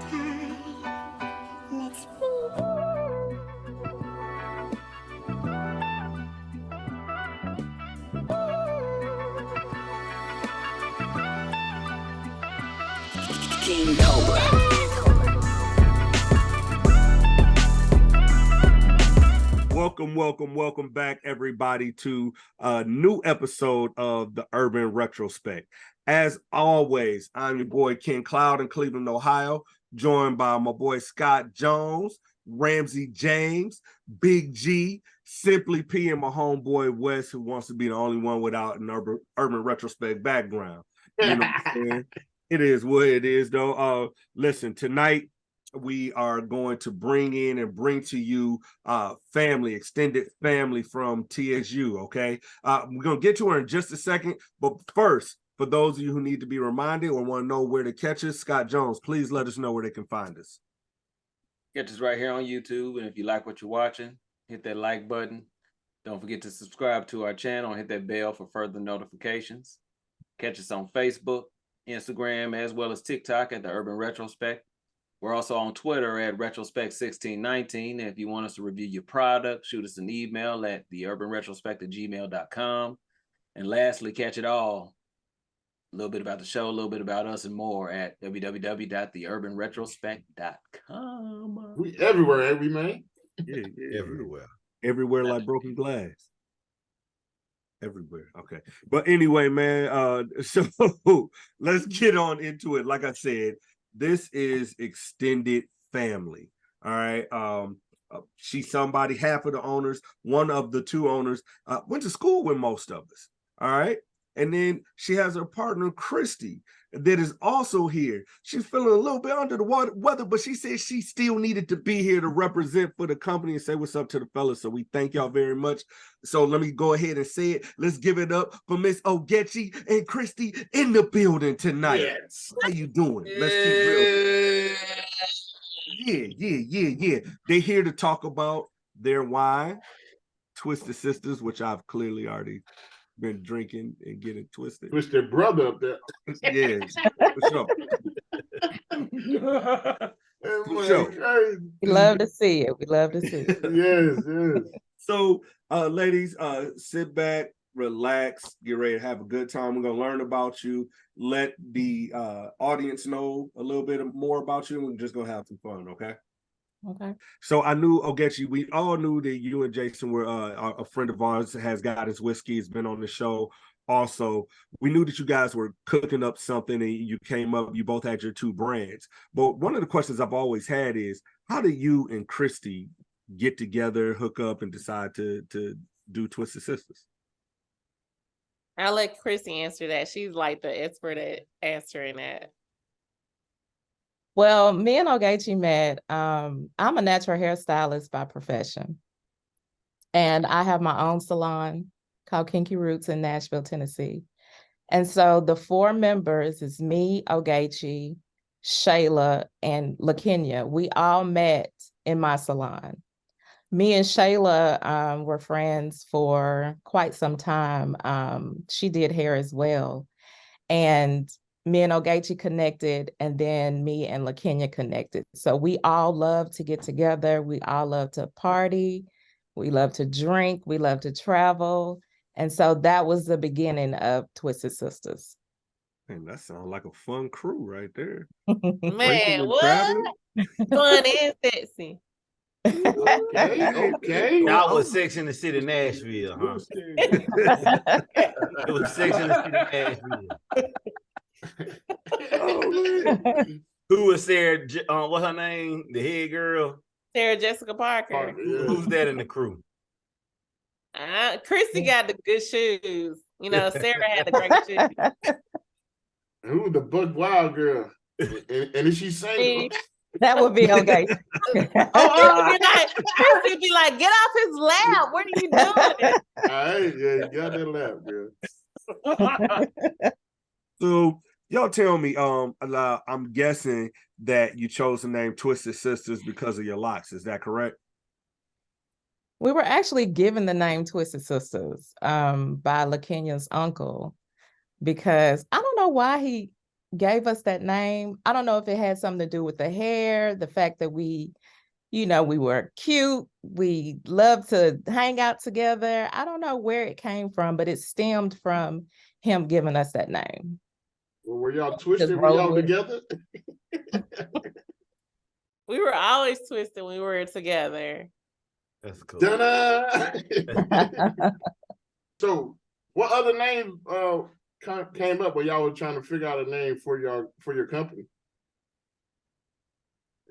Let's read. King Cobra. Welcome back, everybody, to a new episode of the Urban Retrospect. As always, I'm your boy Ken Cloud in Cleveland, Ohio, joined by my boy Scott Jones, Ramsey James, Big G, Simply P, and my homeboy Wes, who wants to be the only one without an urban retrospect background. You know what I'm saying? It is what it is, though. Listen, tonight we are going to bring to you family, extended family from TSU. Okay, we're gonna get to her in just a second, but first, for those of you who need to be reminded or want to know where to catch us, Scott Jones, please let us know where they can find us. Catch us right here on YouTube, and if you like what you're watching, hit that like button. Don't forget to subscribe to our channel and hit that bell for further notifications. Catch us on Facebook, Instagram, as well as TikTok at the Urban Retrospect. We're also on Twitter at Retrospect1619. And if you want us to review your product, shoot us an email at theurbanretrospect@gmail.com. And lastly, catch it all. A little bit about the show, a little bit about us, and more at www.theurbanretrospect.com. We everywhere, ain't we, man? Yeah, everywhere. Everywhere like broken glass. Everywhere. Okay. But anyway, man, so let's get on into it. Like I said, this is extended family. All right. She's somebody, half of the owners, one of the two owners, went to school with most of us. All right. And then she has her partner, Christy, that is also here. She's feeling a little bit under the weather, but she said she still needed to be here to represent for the company and say what's up to the fellas. So we thank y'all very much. So let me go ahead and say it. Let's give it up for Miss Ogechi and Christy in the building tonight. Yes. How you doing? Let's keep real. Yeah. They're here to talk about their wine, Twisted Sisters, which I've clearly already been drinking and getting twisted. Twist their brother up there. Yes, for sure. For sure. We love to see it. We love to see it. Yes. So, ladies, sit back, relax, get ready to have a good time. We're gonna learn about you. Let the audience know a little bit more about you, and we're just gonna have some fun, okay? Okay. So I knew Ogechi, we all knew that you and Jason were a friend of ours, has got his whiskey, has been on the show. Also, we knew that you guys were cooking up something and you came up, you both had your two brands. But one of the questions I've always had is, how did you and Christy get together, hook up, and decide to do Twisted Sisters? I'll let Chrissy answer that. She's like the expert at answering that. Well, me and Ogechi met. I'm a natural hairstylist by profession. And I have my own salon called Kinky Roots in Nashville, Tennessee. And so the four members is me, Ogechi, Shayla, and LaKenya. We all met in my salon. Me and Shayla were friends for quite some time. She did hair as well. And me and Ogechi connected, and then me and LaKenya connected. So we all love to get together. We all love to party. We love to drink. We love to travel. And so that was the beginning of Twisted Sisters. Man, that sounds like a fun crew right there. Man, what? Fun and sexy. Okay. Y'all was Sex in the City, Nashville, huh? It was Sex in the City, Nashville. Who was Sarah? What her name? The head girl? Sarah Jessica Parker. Who's that in the crew? Chrissy got the good shoes. You know, Sarah had the great shoes. Who the Buck Wild girl? And is she single? That would be okay. Chrissy be like, get off his lap. What are you doing? You got that lap, girl. So y'all tell me, I'm guessing that you chose the name Twisted Sisters because of your locks. Is that correct? We were actually given the name Twisted Sisters by LaKenya's uncle, because I don't know why he gave us that name. I don't know if it had something to do with the hair, the fact that we were cute. We loved to hang out together. I don't know where it came from, but it stemmed from him giving us that name. Well, were y'all twisted Just when roll y'all with it. together? We were always twisted when we were together. That's cool. Ta-da! So, what other names came up when y'all were trying to figure out a name for your company?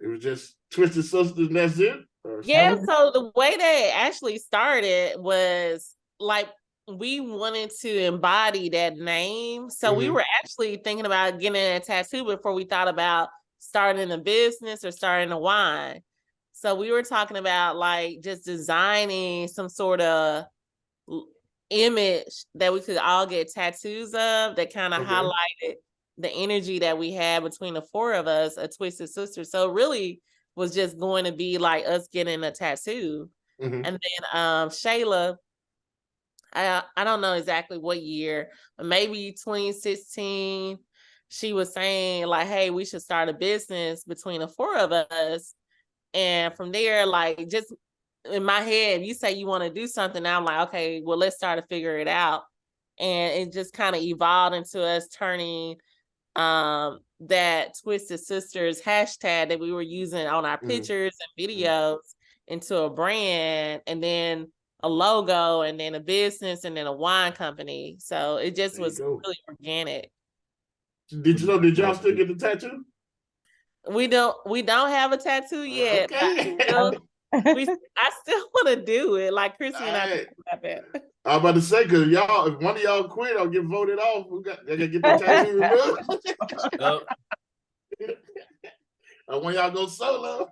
It was just Twisted Sisters, and that's it? Or Yeah, so the way that it actually started was like we wanted to embody that name. So we Mhm. were actually thinking about getting a tattoo before we thought about starting a business or starting a wine. So we were talking about like just designing some sort of image that we could all get tattoos of that kind of Okay. highlighted the energy that we had between the four of us, a Twisted Sister. So really was just going to be like us getting a tattoo. Mhm. And then Shayla, I don't know exactly what year, but maybe 2016, she was saying like, hey, we should start a business between the four of us. And from there, like just in my head, if you say you want to do something, I'm like, okay, well, let's start to figure it out. And it just kind of evolved into us turning that Twisted Sisters hashtag that we were using on our pictures and videos into a brand, and then a logo, and then a business, and then a wine company. So it just There you was go. really organic. Did y'all still get the tattoo? We don't have a tattoo yet, but Okay. I still want to do it. Like Chrissy and I Alright. talked about that. I was about to say, because if one of y'all quit or get voted off, they gotta get the tattoo removed. Or when y'all go solo.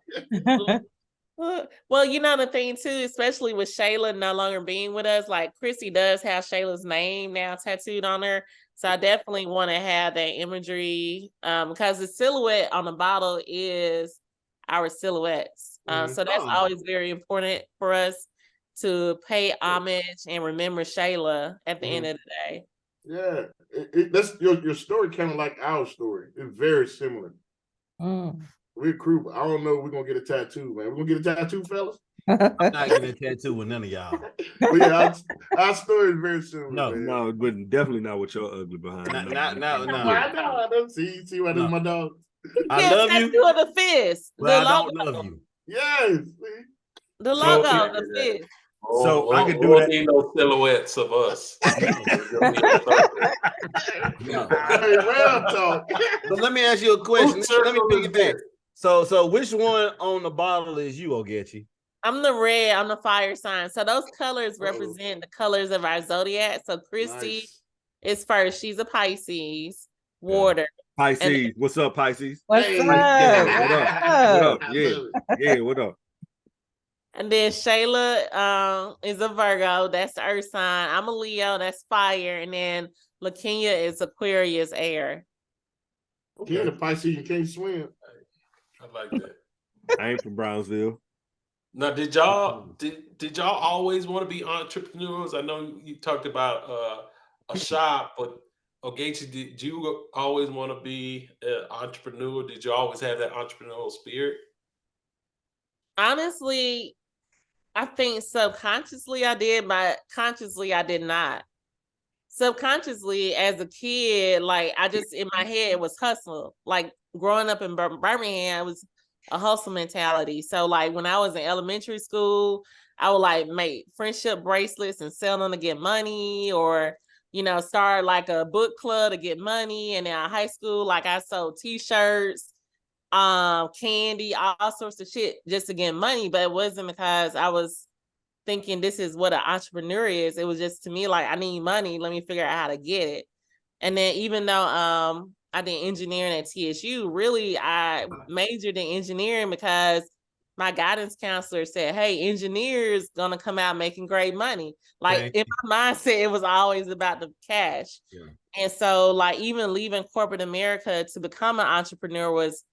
Well, you know the thing too, especially with Shayla no longer being with us, like Chrissy does have Shayla's name now tattooed on her. So I definitely want to have that imagery because the silhouette on the bottle is our silhouettes. So that's always very important for us to pay homage and remember Shayla at the end of the day. Yeah, that's your story kind of like our story. It's very similar. We're crew, but I don't know if we're gonna get a tattoo, man. We're gonna get a tattoo, fellas. I'm not getting a tattoo with none of y'all. But yeah, our story is very similar. No. man. No, but definitely not with your ugly behind. No. I know. See why this is my dog. I Yeah, love tattoo you, of the fist, but the I logo, don't love you. Yes. the So logo, the fist. So I could do won't that. be no silhouettes of us. No. Hey, well talk. But let me ask you a question. Let me circle is piggyback. this? So which one on the bottle is you, Ogechi? I'm the red, I'm the fire sign. So those colors represent the colors of our zodiac. So Christy is first. She's a Pisces, water. Pisces, what's up, Pisces? What's Hey. up? What up? What up? I Yeah, love it. yeah. What up? And then Shayla is a Virgo. That's the earth sign. I'm a Leo. That's fire. And then LaKenya is Aquarius, air. Yeah, the Pisces you can't swim. I like that. I ain't from Brownsville. Now, did y'all always want to be entrepreneurs? I know you talked about a shop, but Ogechi, did you always want to be an entrepreneur? Did you always have that entrepreneurial spirit? Honestly, I think subconsciously I did, but consciously I did not. Subconsciously, as a kid, like I just in my head it was hustle. Like growing up in Birmingham, it was a hustle mentality. So like when I was in elementary school, I would like make friendship bracelets and sell them to get money, or start like a book club to get money. And then in high school, like I sold t-shirts, candy, all sorts of shit just to get money. But it wasn't because I was thinking this is what an entrepreneur is. It was just to me like, I need money. Let me figure out how to get it. And then even though I did engineering at TSU, really I majored in engineering because my guidance counselor said, hey, engineers gonna come out making great money. Like in my mindset, it was always about the cash. Yeah. And so like even leaving corporate America to become an entrepreneur was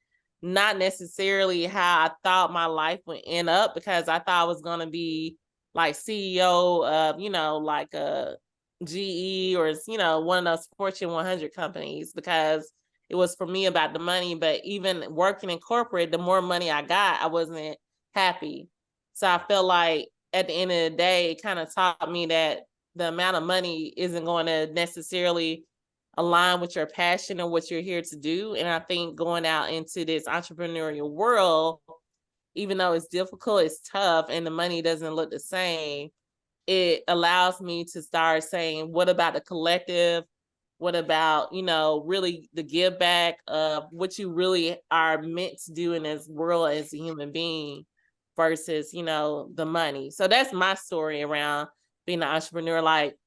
not necessarily how I thought my life would end up, because I thought I was gonna be like CEO of, like a GE or, one of those Fortune 100 companies, because it was for me about the money. But even working in corporate, the more money I got, I wasn't happy. So I felt like at the end of the day, it kind of taught me that the amount of money isn't going to necessarily align with your passion or what you're here to do. And I think going out into this entrepreneurial world, even though it's difficult, it's tough, and the money doesn't look the same, it allows me to start saying, what about the collective? What about, really the give back of what you really are meant to do in this world as a human being versus, the money. So that's my story around being an entrepreneur. Like,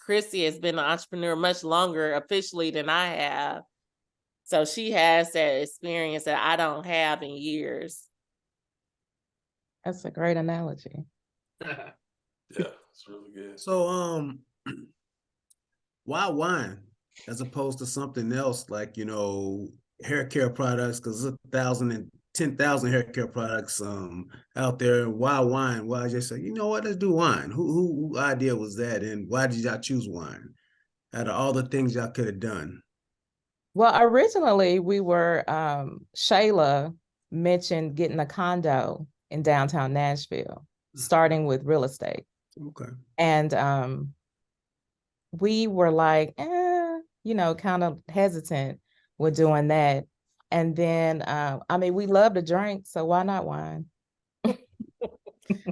Chrissy has been an entrepreneur much longer officially than I have. So she has that experience that I don't have in years. That's a great analogy. Yeah, it's really good. So, why wine as opposed to something else like, hair care products? Because there's 1,000 and 10,000 hair care products out there. Why wine? Why just say, you know what, let's do wine? Who idea was that? And why did y'all choose wine out of all the things y'all could have done? Well, originally we were, Shayla mentioned getting a condo in downtown Nashville, starting with real estate. Okay. And we were like, kind of hesitant with doing that. And then, we love to drink, so why not wine?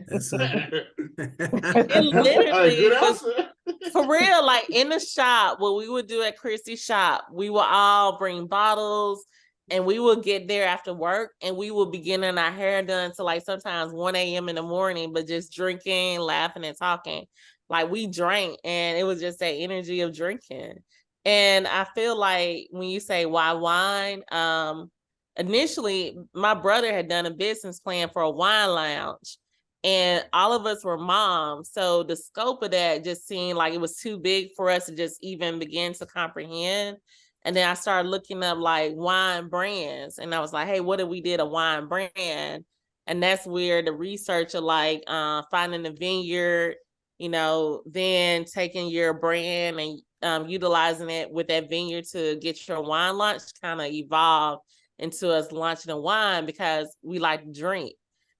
That's It literally good was, answer. for real, like in the shop, what we would do at Chrissy's shop, we would all bring bottles and we would get there after work and we would be getting our hair done to like sometimes 1 a.m. in the morning, but just drinking, laughing and talking. Like we drank and it was just that energy of drinking. And I feel like when you say why wine, initially my brother had done a business plan for a wine lounge. And all of us were moms. So the scope of that just seemed like it was too big for us to just even begin to comprehend. And then I started looking up like wine brands. And I was like, hey, what if we did a wine brand? And that's where the research of like finding a vineyard, then taking your brand and utilizing it with that vineyard to get your wine launch kind of evolved into us launching a wine because we like to drink.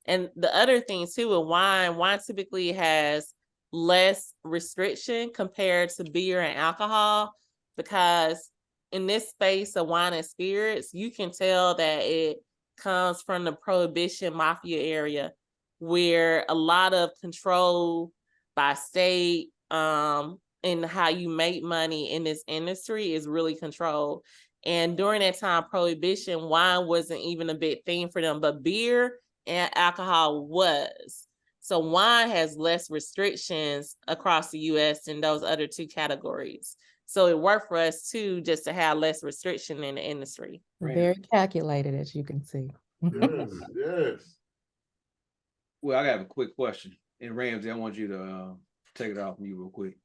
And the other thing too with wine typically has less restriction compared to beer and alcohol, because in this space of wine and spirits, you can tell that it comes from the prohibition mafia area where a lot of control by state and how you make money in this industry is really controlled. And during that time, prohibition, wine wasn't even a big thing for them, but beer and alcohol was. So wine has less restrictions across the US than those other two categories. So it worked for us too, just to have less restriction in the industry. Very calculated, as you can see. Yes. Well, I got a quick question. And Ramsey, I want you to take it off from you real quick.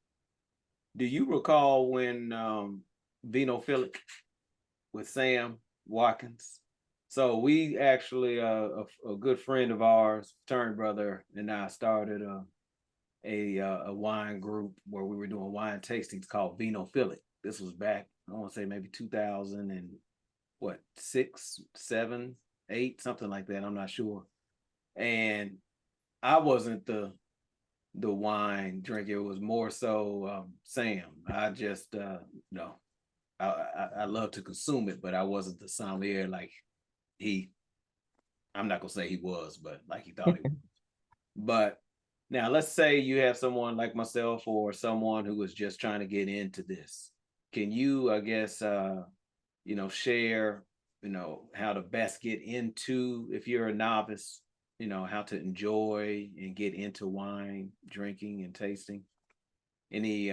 Do you recall when Vinophilic with Sam Watkins? So we actually, a good friend of ours, fraternity brother, and I started a wine group where we were doing wine tastings called Vinophilic. This was back, I want to say maybe 2000 and what, 6, 7, 8, something like that. I'm not sure. And I wasn't the wine drinker. It was more so Sam. I just, I love to consume it, but I wasn't the sommelier like I'm not gonna say he was, but like he thought he was. But now let's say you have someone like myself or someone who is just trying to get into this. Can you, I guess, share, how to best get into, if you're a novice, how to enjoy and get into wine drinking and tasting? Any,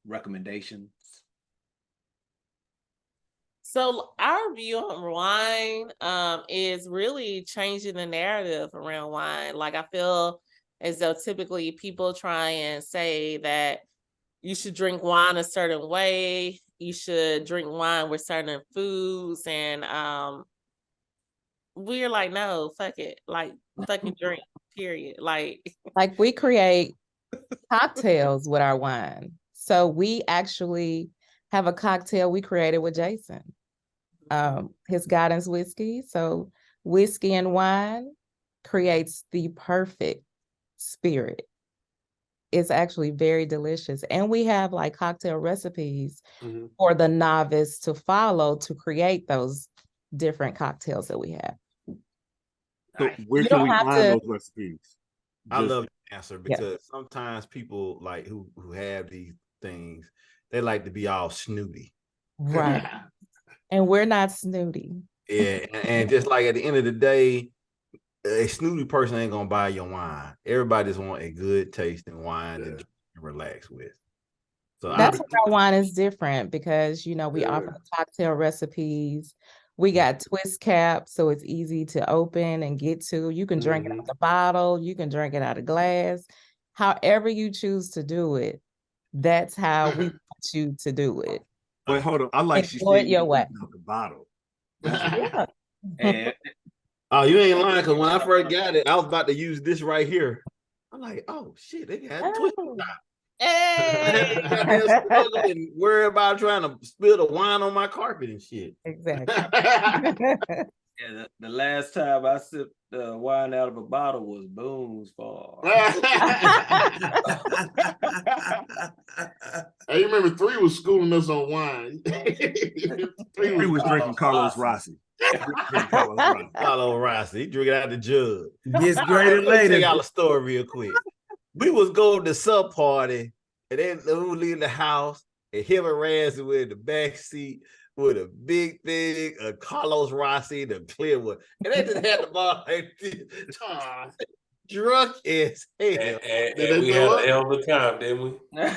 recommendations? So our view on wine is really changing the narrative around wine. Like I feel as though typically people try and say that you should drink wine a certain way, you should drink wine with certain foods, and we're like, no, fuck it. Like fucking drink, period. Like we create cocktails with our wine. So we actually have a cocktail we created with Jason. His guidance whiskey. So whiskey and wine creates the perfect spirit. It's actually very delicious. And we have like cocktail recipes for the novice to follow to create those different cocktails that we have. So where You can don't we have find to- those recipes? I Just- love the answer because sometimes people like who have these things, they like to be all snooty. Right. And we're not snooty. Yeah, and just like at the end of the day, a snooty person ain't gonna buy your wine. Everybody just want a good tasting wine to drink and relax with. So That's why our wine is different because, you know, we offer the cocktail recipes. We got twist caps, so it's easy to open and get to. You can drink it out the bottle. You can drink it out of glass. However you choose to do it, that's how we want you to do it. Wait, hold on. I like she Enjoy it said your you way. out the bottle. Yeah. And oh, you ain't lying, because when I first got it, I was about to use this right here. I'm like, oh shit, they got twist. Hey. Struggle and worry about trying to spill the wine on my carpet and shit. Exactly. Yeah, the last time I sipped wine out of a bottle was Boone's fault. I remember 3 was schooling us on wine. 3 was drinking Carlos Rossi. Carlos Rossi, he drink it out the jug. Gets graded Let me later. take out a story real quick. We was going to sub party, and then we were leaving the house, and him and Randy were in the back seat with a big thing of Carlos Rossi, the clear one, and they just had the ball like this. Drunk as hell. And we had a hell of a time, didn't we? Did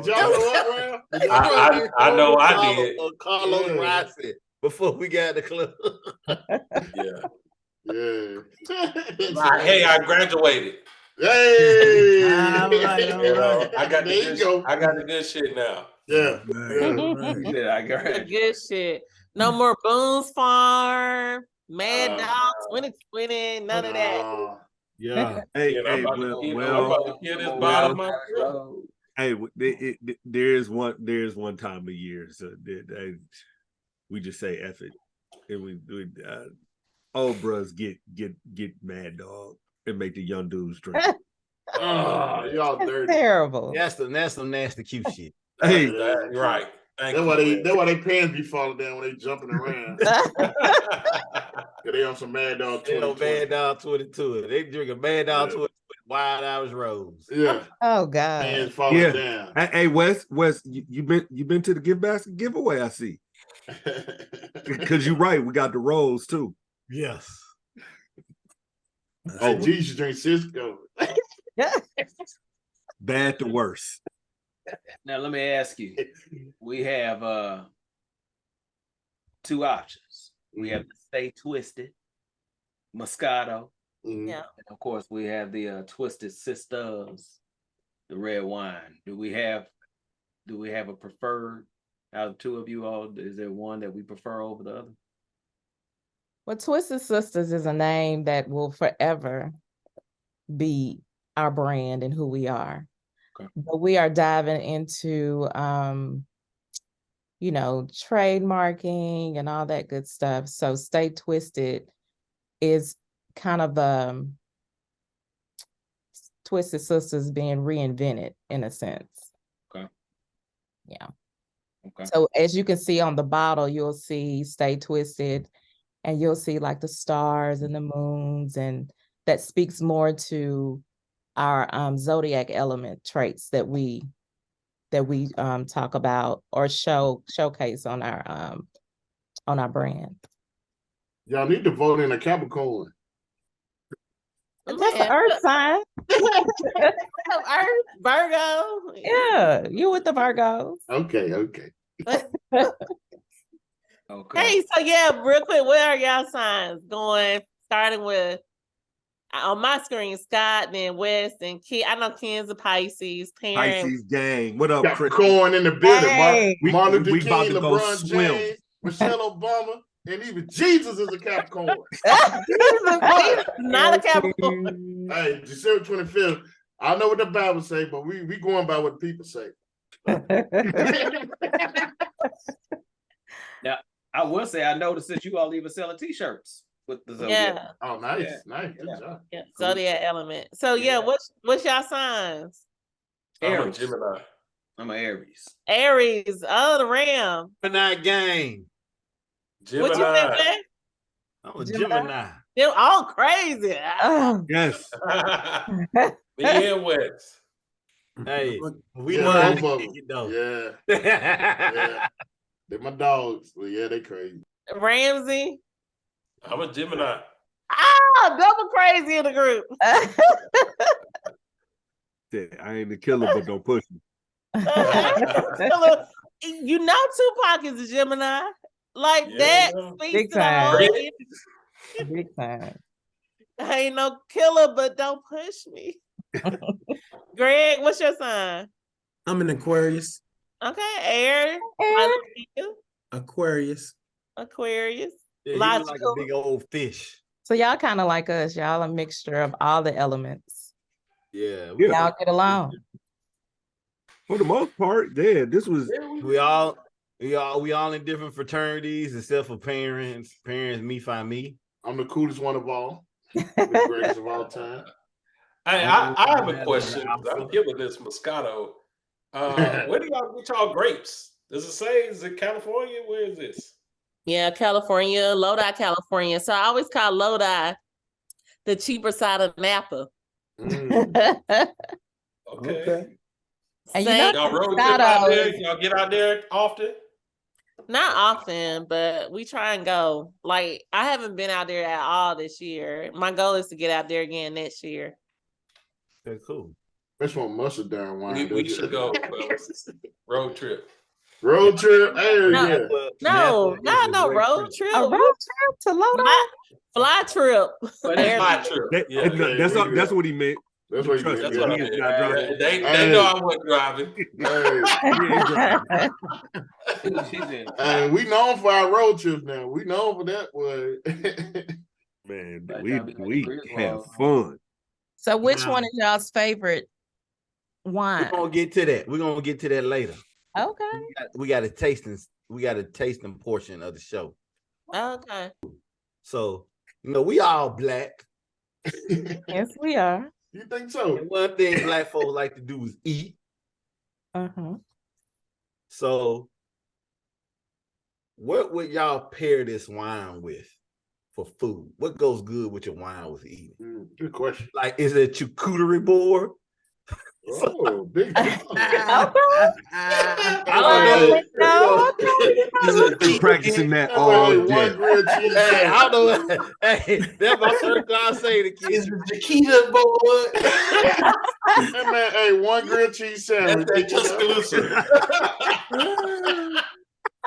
y'all throw up, Ram? I know I did. Carlos Rossi before we got the club. Yeah. Yeah. Hey, I graduated. Hey. All right. I got There you go. I got the good shit now. Yeah. Yeah, I got The good shit. No more Boone's Farm, Mad Dog 2020, none of that. Yeah. Hey, I'm hey, about to kill well, this bottom of hey, there's one time a year, so we just say F it, and we old bros get Mad Dog and make the young dudes drink. Y'all dirty. Terrible. That's some nasty cute shit. Hey, right. That's why they pants be falling down when they jumping around. They on some Mad Dog 22. Mad Dog 22. They drink a Mad Dog 22 with Wild Irish Rose. Yeah. Oh God. Pants falling down. Hey, Wes, you been to the gift basket giveaway? I see. Because you're right, we got the rolls too. Yes. Oh, geez, you should drink Cisco. Bad to worse. Now let me ask you. We have 2 options. We have the Stay Twisted, Moscato. Yeah. And of course, we have the Twisted Sisters, the red wine. Do we have a preferred out of 2 of you all? Is there one that we prefer over the other? Well, Twisted Sisters is a name that will forever be our brand and who we are. Okay. But we are diving into trademarking and all that good stuff. So Stay Twisted is kind of Twisted Sisters being reinvented in a sense. Okay. Yeah. Okay. So as you can see on the bottle, you'll see Stay Twisted, and you'll see like the stars and the moons, and that speaks more to our zodiac element traits that we talk about or showcase on our brand. Y'all need to vote in a Capricorn. That's an earth sign. Earth, Virgo. Yeah, you with the Virgos. Okay. Okay. Hey, so yeah, real quick, where are y'all signs going? Starting with on my screen, Scott, then West, and Ken. I know Ken's a Pisces parent. Pisces gang. What up, Chris? Capricorn in the building. Hey. Martin Luther We about King, to go LeBron swim. James, Michelle Obama, and even Jesus is a Capricorn. Jesus, not a Capricorn. Hey, December 25th. I know what the Bible say, but we going by what people say. Now, I will say I noticed that you all even selling T-shirts with the Zodiac. Yeah, Oh, nice, Yeah. nice, good Yeah. job. yeah. Cool. Zodiac element. So yeah, Yeah. what's y'all signs? I'm a Aries. Gemini. I'm an Aries. Aries. Oh, the Ram. Gemini gang. What you Gemini. think, man? I'm a Gemini. Gemini. They're all crazy. Oh. Yes. Me and West. Hey, we Yeah, know both of them. you know. Yeah, Yeah. yeah. They're my dogs. But yeah, they crazy. Ramsey. I'm a Gemini. Ah, double crazy in the group. I ain't the killer, but don't push me. You know Tupac is a Gemini. Like Yeah, that I know. speaks Big to the time. whole Great. Big time. I ain't no killer, but don't push me. Greg, what's your sign? I'm an Aquarius. Okay, air. I like you. Aquarius. Aquarius. Yeah, he look like a Logical. big old fish. So y'all kind of like us. Y'all a mixture of all the elements. Yeah, Yeah. Y'all get along. For the most part, yeah, this was we all in different fraternities except for parents. Parents, me find me. I'm the coolest one of all. The greatest of all time. Hey, I have a question. I'm giving this Moscato. Where do y'all get y'all grapes? Does it say, is it California? Where is this? Yeah, California, Lodi, California. So I always call Lodi the cheaper side of Napa. Okay. And you know, Y'all road trip out there? Y'all get out there often? Not often, but we try and go. Like, I haven't been out there at all this year. My goal is to get out there again next year. Okay, cool. That's one mustard down wine. We should go, fellas. Road trip. Road trip. Hey, No, yeah. no road trip. A road trip to Lodi? Fly trip. Fly trip. Yeah. That's what he meant. That's what he Trust meant. me, That's he what is I not driving. meant. They know I wasn't driving. Hey, we known for our road trips now. We known for that, boy. Man, we have fun. So which one is y'all's favorite wine? We're gonna get to that. We're gonna get to that later. Okay. We got a tasting portion of the show. Okay. So, we all black. Yes, we are. You think so? And one thing black folks like to do is eat. Uh-huh. So, what would y'all pair this wine with for food? What goes good with your wine with eating? Good question. Like, is it a charcuterie board? Oh, big time. I don't know. I've been practicing that all day. One grilled cheese. Hey, I don't know. Hey, that's my first time I say the kids. The Chiquita boy. Hey, man, hey, one grilled cheese sandwich. That's exclusive.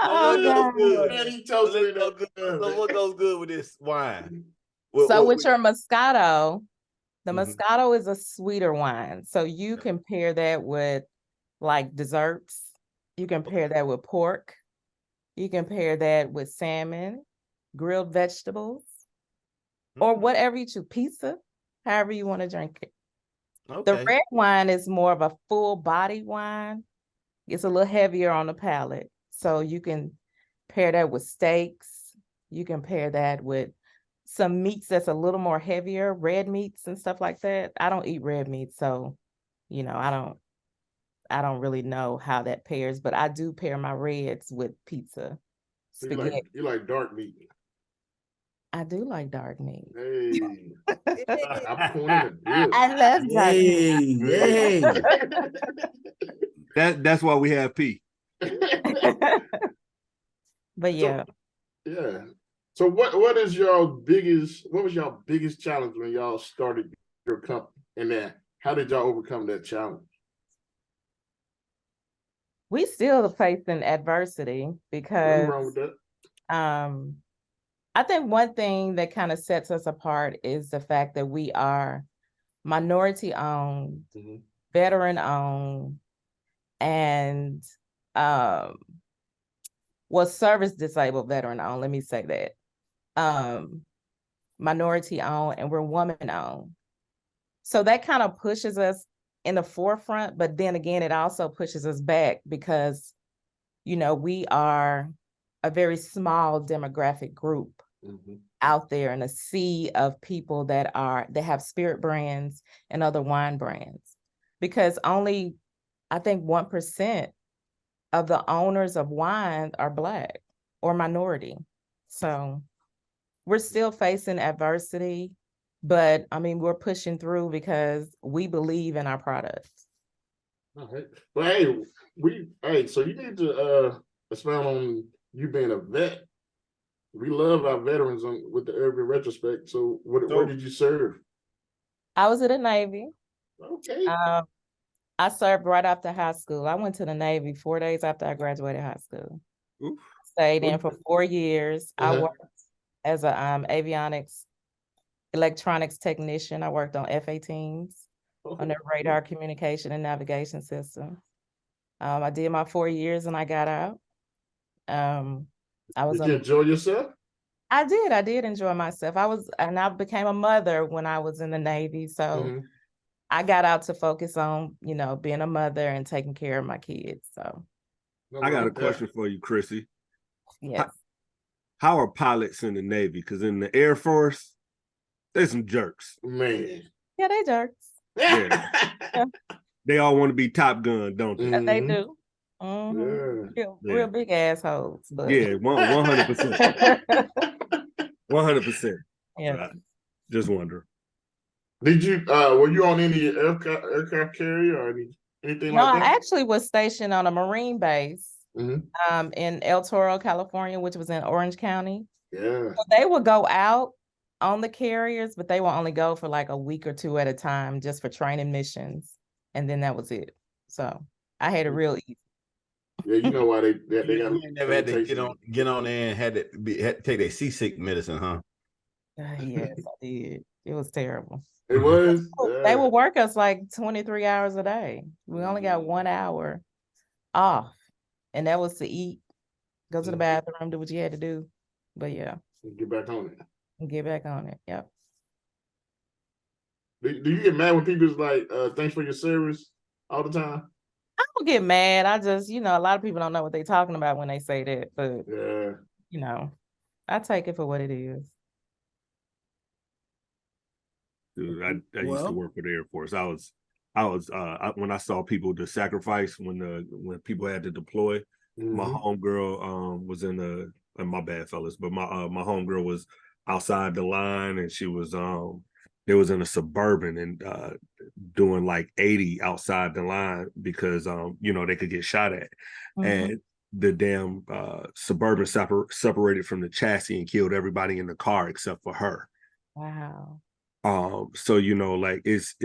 Oh, God. Man, he toasted it. So what goes good with this wine? So with your Moscato, the Mhm. Moscato is a sweeter wine. So you can pair that with like desserts. You can pair that with pork. You can pair that with salmon, grilled vegetables, or whatever you choose, pizza, however you want to drink it. Okay. The red wine is more of a full body wine. It's a little heavier on the palate. So you can pair that with steaks. You can pair that with some meats that's a little more heavier, red meats and stuff like that. I don't eat red meat, so I don't really know how that pairs, but I do pair my reds with pizza. So Spaghetti. you like dark meat. I do like dark meat. Hey. I'm pouring a I love dark meat. Yay. That's why we have P. But yeah. Yeah. So what was y'all biggest challenge when y'all started your company? And then how did y'all overcome that challenge? We still facing adversity because Nothing wrong with that. I think one thing that kind of sets us apart is the fact that we are minority owned, veteran owned, and service disabled veteran owned, let me say that. Minority owned, and we're woman owned. So that kind of pushes us in the forefront, but then again, it also pushes us back because, you know, we are a very small demographic group out there in a sea of people that have spirit brands and other wine brands, because only, I think 1% of the owners of wine are Black or minority. So we're still facing adversity, but I mean, we're pushing through because we believe in our products. All right. Well, hey, so you need to expound on you being a vet. We love our veterans with the urban retrospect. So where did you serve? I was in the Navy. Okay. I served right after high school. I went to the Navy 4 days after I graduated high school. Oof. Stayed in for 4 years. I worked as a avionics electronics technician. I worked on F-18s, on their radar communication and navigation system. I did my 4 years and I got out. Did you enjoy yourself? I did enjoy myself. I became a mother when I was in the Navy. So I got out to focus on, you know, being a mother and taking care of my kids. So I got a question for you, Chrissy. yes. How are pilots in the Navy? Because in the Air Force, there's some jerks. Man. Yeah, they jerks. Yeah. They all want to be Top Gun, don't they? They do. Real big assholes. But yeah, 100%. 100%. Yeah. Just wonder. Did you were you on any aircraft carrier or anything No, like that? I actually was stationed on a Marine base in El Toro, California, which was in Orange County. Yeah. So they would go out on the carriers, but they will only go for like a week or two at a time just for training missions. And then that was it. So I had it real easy. Yeah, you know why they got never had to get on there and had to take their seasick medicine, huh? Yes, I did. It was terrible. It was. They would work us like 23 hours a day. We only got 1 hour off, and that was to eat, go to the bathroom, do what you had to do. But yeah, get back on it. Get back on it. Yep. Do you get mad when people's like, "Thanks for your service" all the time? I don't get mad. I just, you know, a lot of people don't know what they're talking about when they say that. But you know, I take it for what it is. Dude, I used to work for the Air Force. I was when I saw people to sacrifice when people had to deploy. My homegirl was and my bad fellas, but my homegirl was outside the line, and she was it was in a Suburban and doing like 80 outside the line because you know, they could get shot at. And the damn Suburban separated from the chassis and killed everybody in the car except for her. Wow. So, you know, like it's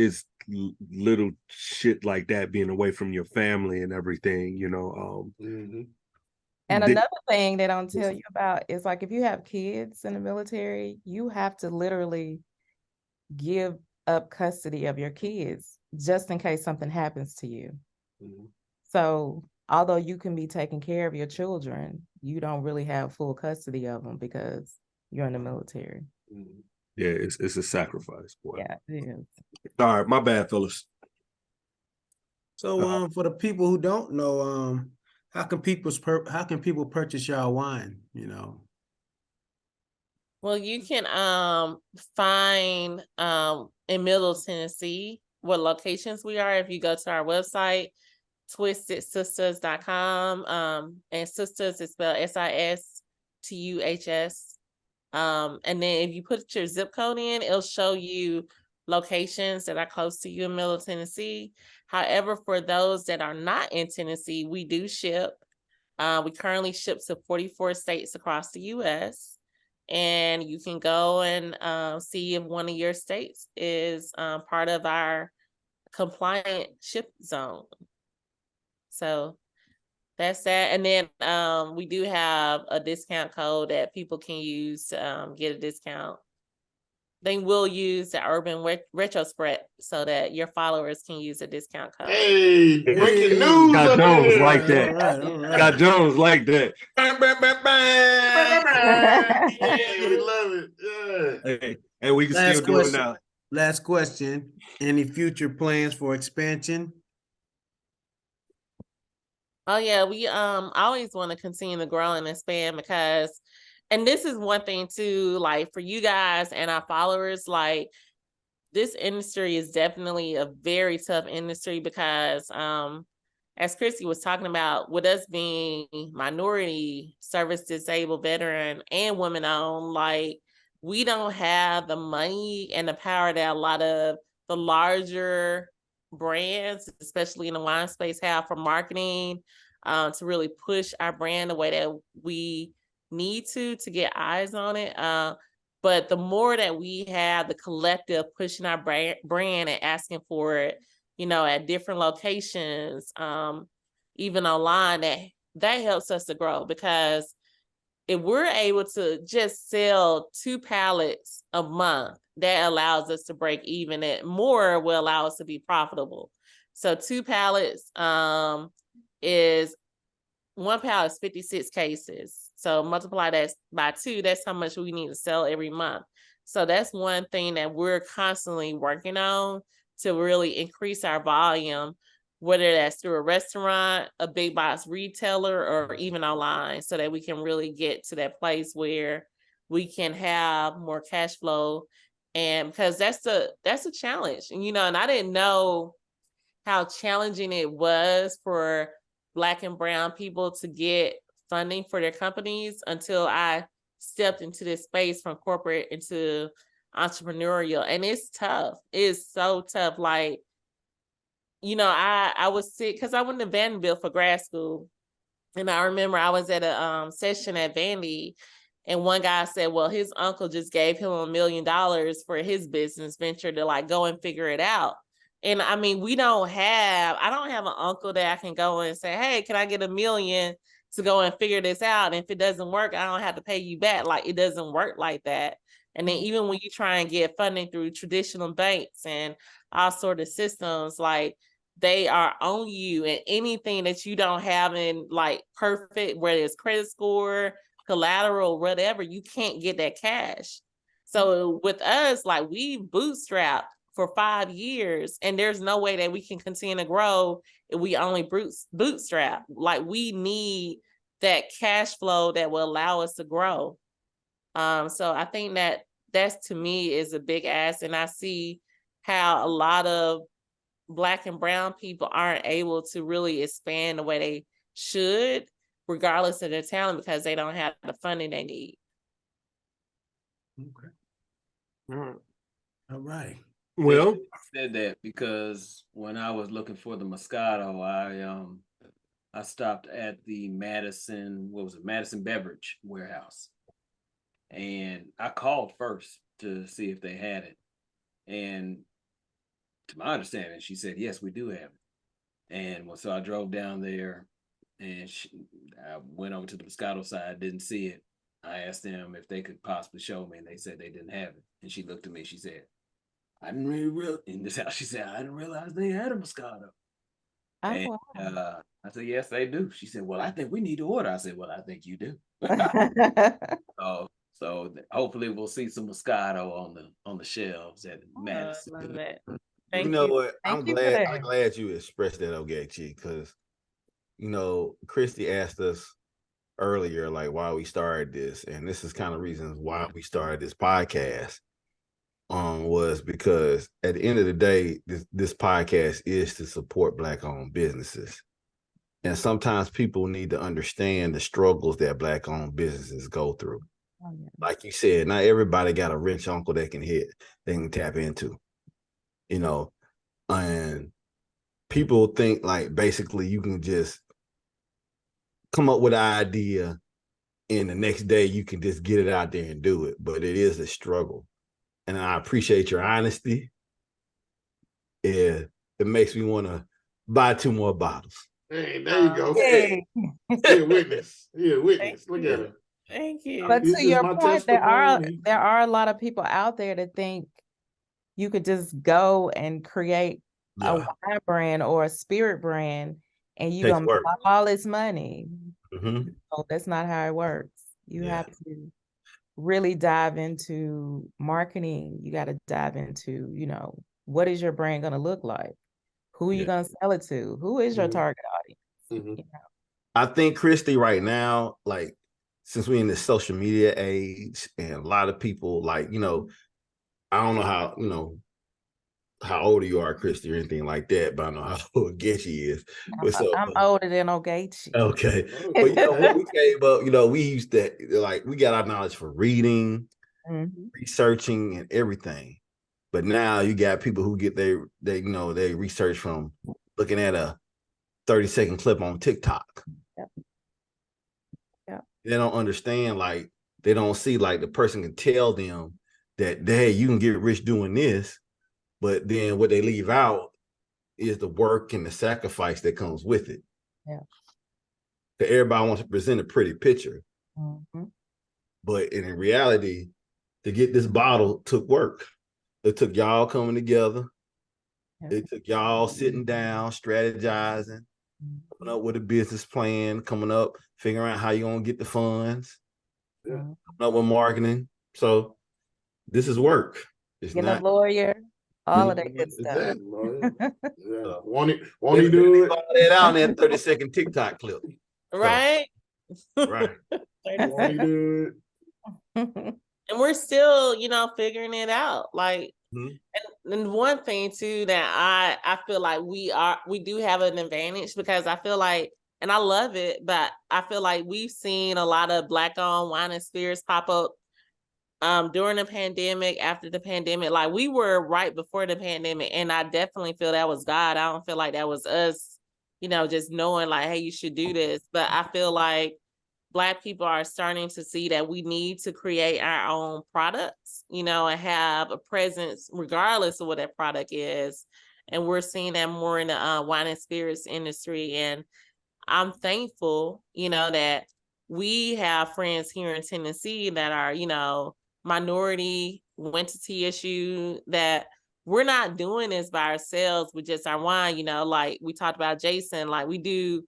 little shit like that, being away from your family and everything, you know. And another thing they don't tell you about is, like, if you have kids in the military, you have to literally give up custody of your kids just in case something happens to you. So although you can be taking care of your children, you don't really have full custody of them because you're in the military. Yeah, it's a sacrifice, boy. Yeah, it is. All right, my bad, fellas. So for the people who don't know, how can people purchase y'all wine, you know? Well, you can find in Middle Tennessee what locations we are if you go to our website, TWISTEDSISTUHS.com. And sisters is spelled SISTUHS. And then if you put your zip code in, it'll show you locations that are close to you in Middle Tennessee. However, for those that are not in Tennessee, we do ship. We currently ship to 44 states across the U.S. And you can go and see if one of your states is part of our compliant ship zone. So that's that. And then we do have a discount code that people can use to get a discount. They will use the Urban Retrospect so that your followers can use a discount code. Hey, breaking news! Got Jones like that. All right. Got Jones like that. Yeah, we love it. Yeah. Hey, and we can Last still do it question. now. Last question. Any future plans for expansion? Oh yeah, we always want to continue to grow and expand because, and this is one thing too, like for you guys and our followers, like this industry is definitely a very tough industry because as Chrissy was talking about, with us being minority, service disabled, veteran, and women owned, like we don't have the money and the power that a lot of the larger brands, especially in the wine space, have for marketing to really push our brand the way that we need to get eyes on it. But the more that we have the collective pushing our brand and asking for it, you know, at different locations, even online, that helps us to grow. Because if we're able to just sell 2 pallets a month, that allows us to break even. It more will allow us to be profitable. So 2 pallets is 1 pallet is 56 cases. So multiply that by 2, that's how much we need to sell every month. So that's one thing that we're constantly working on to really increase our volume, whether that's through a restaurant, a big box retailer, or even online, so that we can really get to that place where we can have more cash flow. And because that's a challenge, and you know, and I didn't know how challenging it was for Black and brown people to get funding for their companies until I stepped into this space from corporate into entrepreneurial. And it's tough. It's so tough. Like, you know, I was sick because I went to Vanderbilt for grad school. And I remember I was at a session at Vandy, and one guy said, well, his uncle just gave him $1 million for his business venture to like go and figure it out. And I mean, I don't have an uncle that I can go and say, hey, can I get $1 million to go and figure this out? And if it doesn't work, I don't have to pay you back. Like, it doesn't work like that. And then even when you try and get funding through traditional banks and all sort of systems, like they are on you, and anything that you don't have in like perfect, whether it's credit score, collateral, whatever, you can't get that cash. So with us, like we bootstrapped for 5 years, and there's no way that we can continue to grow if we only bootstrap. Like we need that cash flow that will allow us to grow. So I think that's to me is a big ask, and I see how a lot of Black and brown people aren't able to really expand the way they should, regardless of their talent, because they don't have the funding they need. Okay. All right. All right. Well, I said that because when I was looking for the Moscato, I stopped at the Madison Beverage Warehouse, and I called first to see if they had it. And to my understanding, she said, yes, we do have it. And so I drove down there, and I went over to the Moscato side, didn't see it. I asked them if they could possibly show me, and they said they didn't have it. And she looked at me, she said, I didn't really, in this house, she said, I didn't realize they had a Moscato. And I said, yes, they do. She said, well, I think we need to order. I said, well, I think you do. So hopefully we'll see some Moscato on the shelves at Madison. Love that. You know what? I'm glad you expressed that, Ogechi, because Christy asked us earlier, like why we started this, and this is kind of reasons why we started this podcast. Was because at the end of the day, this podcast is to support Black-owned businesses. And sometimes people need to understand the struggles that Black-owned businesses go through. Oh, yeah. Like you said, not everybody got a rich uncle they can tap into. And people think like basically you can just come up with an idea and the next day you can just get it out there and do it. But it is a struggle. And I appreciate your honesty. It makes me want to buy 2 more bottles. Hey, there you go. Hey. You're a witness. You're a witness. Look at her. Thank you. But This to is your my point, there testimony. are a lot of people out there that think you could just go and create a wine brand or a spirit brand and you're gonna make all this money. Mm-hmm. So that's not how it works. You have to really dive into marketing, you got to dive into, you know, what is your brand going to look like? Who are you going to sell it to? Who is your target audience? Mhm. You know? I think, Christy, right now, like, since we're in this social media age and a lot of people, like, you know, I don't know how, you know, how old you are, Christy, or anything like that, but I know how old Getchy is. But so, I'm older than Ogechi. okay. But, you know, when we came up, you know, we used to, like, we got our knowledge for reading, researching, and everything. But now you got people who get they you know, they research from looking at a 30-second clip on TikTok. Yeah. They don't understand, like, they don't see, like, the person can tell them that, hey, you can get rich doing this, but then what they leave out is the work and the sacrifice that comes with it. Yeah. Everybody wants to present a pretty picture, Mm-hmm. but in reality, to get this bottle took work. It took y'all coming together. Yeah. It took y'all sitting down, strategizing, coming up with a business plan, coming up, figuring out how you're going to get the funds, coming up with marketing. So this is work. It's Get not a lawyer, all of that good stuff. Yeah. Won't he do it? all that out in that 30-second TikTok clip. Right? Right. Won't he do And we're still, you know, figuring it out. Like, Mhm. and one thing too that I feel like we do have an advantage, because I feel like, and I love it, but I feel like we've seen a lot of Black-owned wine and spirits pop up during the pandemic, after the pandemic. Like, we were right before the pandemic, and I definitely feel that was God. I don't feel like that was us, you know, just knowing like, hey, you should do this. But I feel like Black people are starting to see that we need to create our own products, you know, and have a presence regardless of what that product is. And we're seeing that more in the wine and spirits industry. And I'm thankful, you know, that we have friends here in Tennessee that are, you know, minority, went to TSU, that we're not doing this by ourselves with just our wine. You know, like we talked about Jason, like we do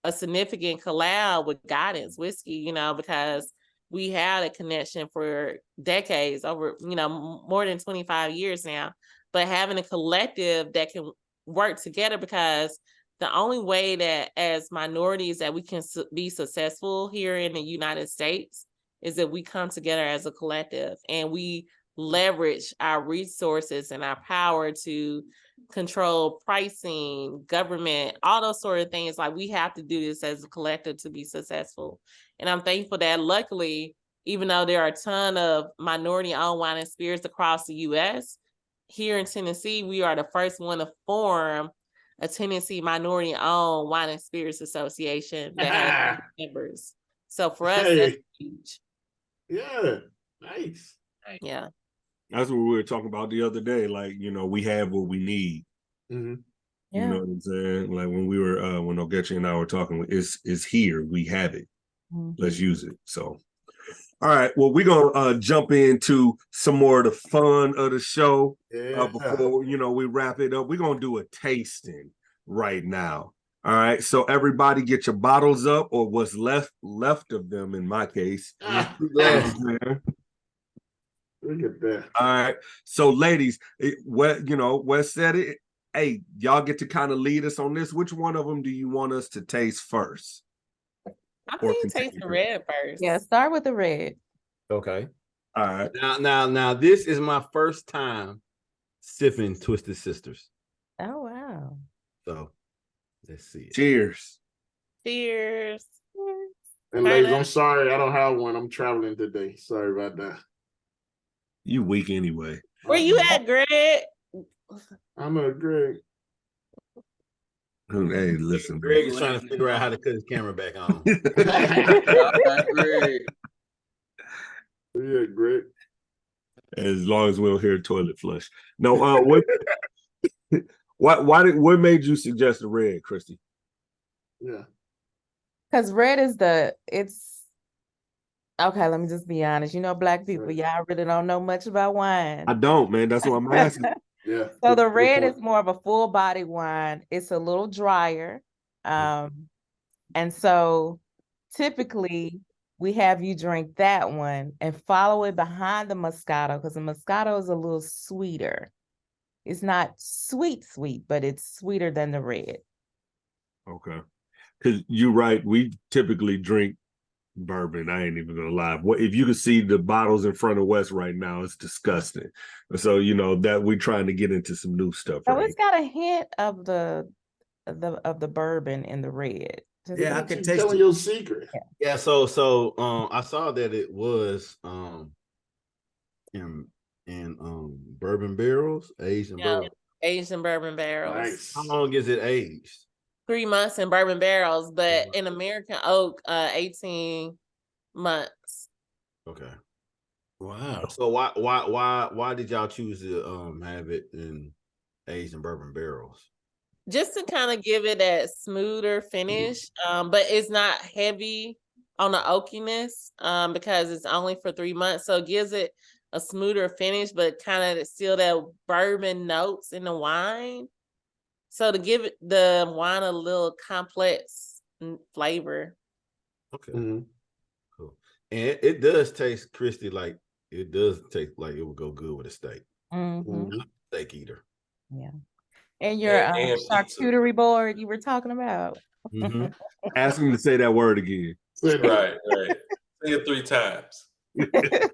a significant collab with Guidance Whiskey, you know, because we had a connection for decades, over, you know, more than 25 years now. But having a collective that can work together, because the only way that as minorities that we can be successful here in the United States is that we come together as a collective and we leverage our resources and our power to control pricing, government, all those sort of things. Like, we have to do this as a collective to be successful. And I'm thankful that luckily, even though there are a ton of minority-owned wine and spirits across the U.S., here in Tennessee, we are the first one to form a Tennessee minority-owned wine and spirits association that has members. So for us, that's huge. Yeah, nice. Yeah. That's what we were talking about the other day. Like, you know, we have what we need. Mm-hmm. You know what I'm saying? Like when we were when Ogechi and I were talking, it's here. We have it. Let's use it. So all right. Well, we're gonna jump into some more of the fun of the show. Before, you know, we wrap it up. We're gonna do a tasting right now. All right. So everybody get your bottles up, or what's left of them in my case. Look at that. All right. So, ladies, Wes said it. Hey, y'all get to kind of lead us on this. Which one of them do you want us to taste first? I think taste the red first. Yeah, start with the red. Okay. All right. Now, this is my first time sipping Twisted Sisters. Oh, wow. So, let's see. Cheers. Cheers. And ladies, I'm sorry I don't have one. I'm traveling today. Sorry about that. You weak anyway. Where you at, Greg? I'm at Greg. Hey, listen. Greg is trying to figure out how to cut his camera back on. Greg. Yeah, Greg. As long as we don't hear a toilet flush. No, what made you suggest the red, Christy? Yeah. Because red is okay, let me just be honest. You know, Black people, y'all really don't know much about wine. I don't, man. That's what I'm asking. Yeah. So the red is more of a full body wine. It's a little drier. And so typically we have you drink that one and follow it behind the Moscato, because the Moscato is a little sweeter. It's not sweet, but it's sweeter than the red. Okay. Because you're right. We typically drink bourbon. I ain't even gonna lie. What if you could see the bottles in front of West right now? It's disgusting. So that we're trying to get into some new stuff. So right? it's got a hint of the bourbon in the red. Yeah, I Keep could taste telling it. your secret. Yeah, so I saw that it was in bourbon barrels, aged in Yeah, bourbon. aged in bourbon barrels. Nice. How long is it aged? 3 months in bourbon barrels, but in American oak, 18 months. Okay. Wow. So why did y'all choose to have it in aged in bourbon barrels? Just to kind of give it that smoother finish, but it's not heavy on the oakiness, because it's only for 3 months, so it gives it a smoother finish, but kind of still that bourbon notes in the wine. So to give it the wine a little complex flavor. Okay. Mhm. Cool. And it does taste, Christy, like it does taste like it would go good with a steak. Mhm. Steak eater. Yeah. And your And pizza. charcuterie board you were talking about. Mm-hmm. Ask him to say that word again. Right. Say it 3 times. Click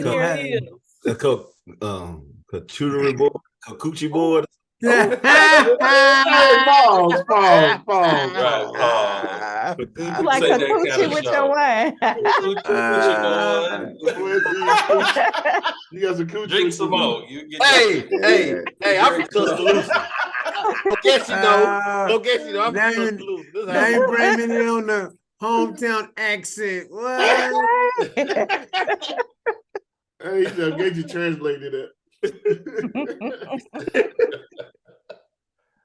You your don't have- heels. A charcuterie board, a coochie board. Hey, pause. Right, pause. But You You can like say a that kind coochie of with show. your wine. Coochie boy. You got some coochie. Drink some more. You get Hey, I'm from Tuscaloosa. Don't guess you know. Don't guess you know. I'm Now from you- Tuscaloosa. This Now how- you bring me on the hometown accent. What? Hey, get you translated it.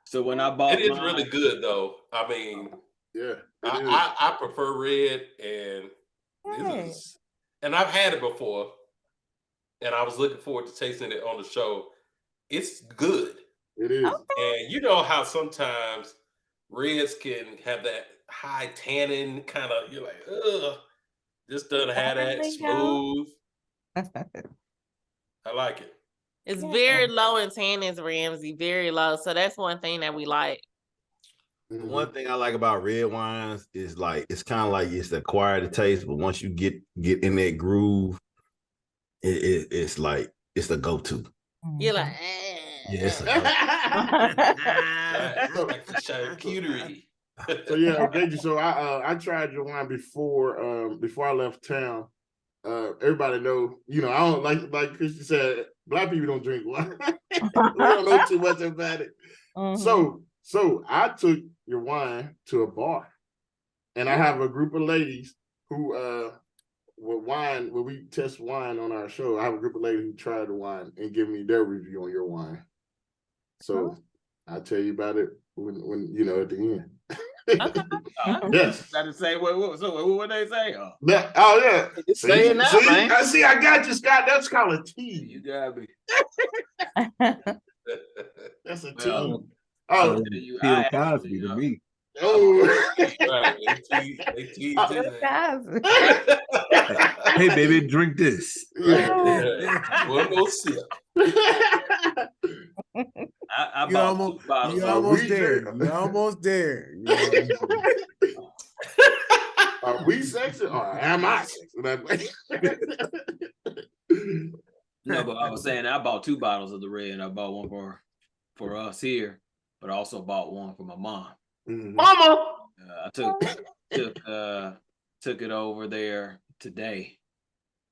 So when I bought It is mine, really good though. I mean, Yeah. I prefer red, and and I've had it before, and I was looking forward to tasting it on the show. It's good. It is. And you know how sometimes reds can have that high tannin kind of, you're like, ugh, this doesn't have that There we smooth. I like it. It's Yeah. very low in tannins, Ramsey, very low. So that's one thing that we like. Mhm. One thing I like about red wines is like it's kind of like it's the acquired taste, but once you get in that groove, it's like it's the go-to. You're like, Yeah, it's a It's like the charcuterie. So yeah, thank you. So I tried your wine before I left town. Everybody know, I don't like Christy said, Black people don't drink wine. We don't know too much about it. Mhm. So I took your wine to a bar, and I have a group of ladies who when we test wine on our show, I have a group of ladies who tried the wine and give me their review on your wine. So I'll tell you about it when at the end. Yes. got to say what they say. Oh, Yeah. Say it now, man. I got you, Scott. That's called a T. you got me. That's a T. Well, Oh, Bill Cosby to me. Right. They tease it. Hey, baby, drink this. One more sip. I You bought almost, 2 bottles. you of almost we there. drink. You almost there. Are we sexy or am I sexy? No, but I was saying I bought 2 bottles of the red, and I bought one for us here, but I also bought one for my mom. Mhm. Mama. I took it over there today.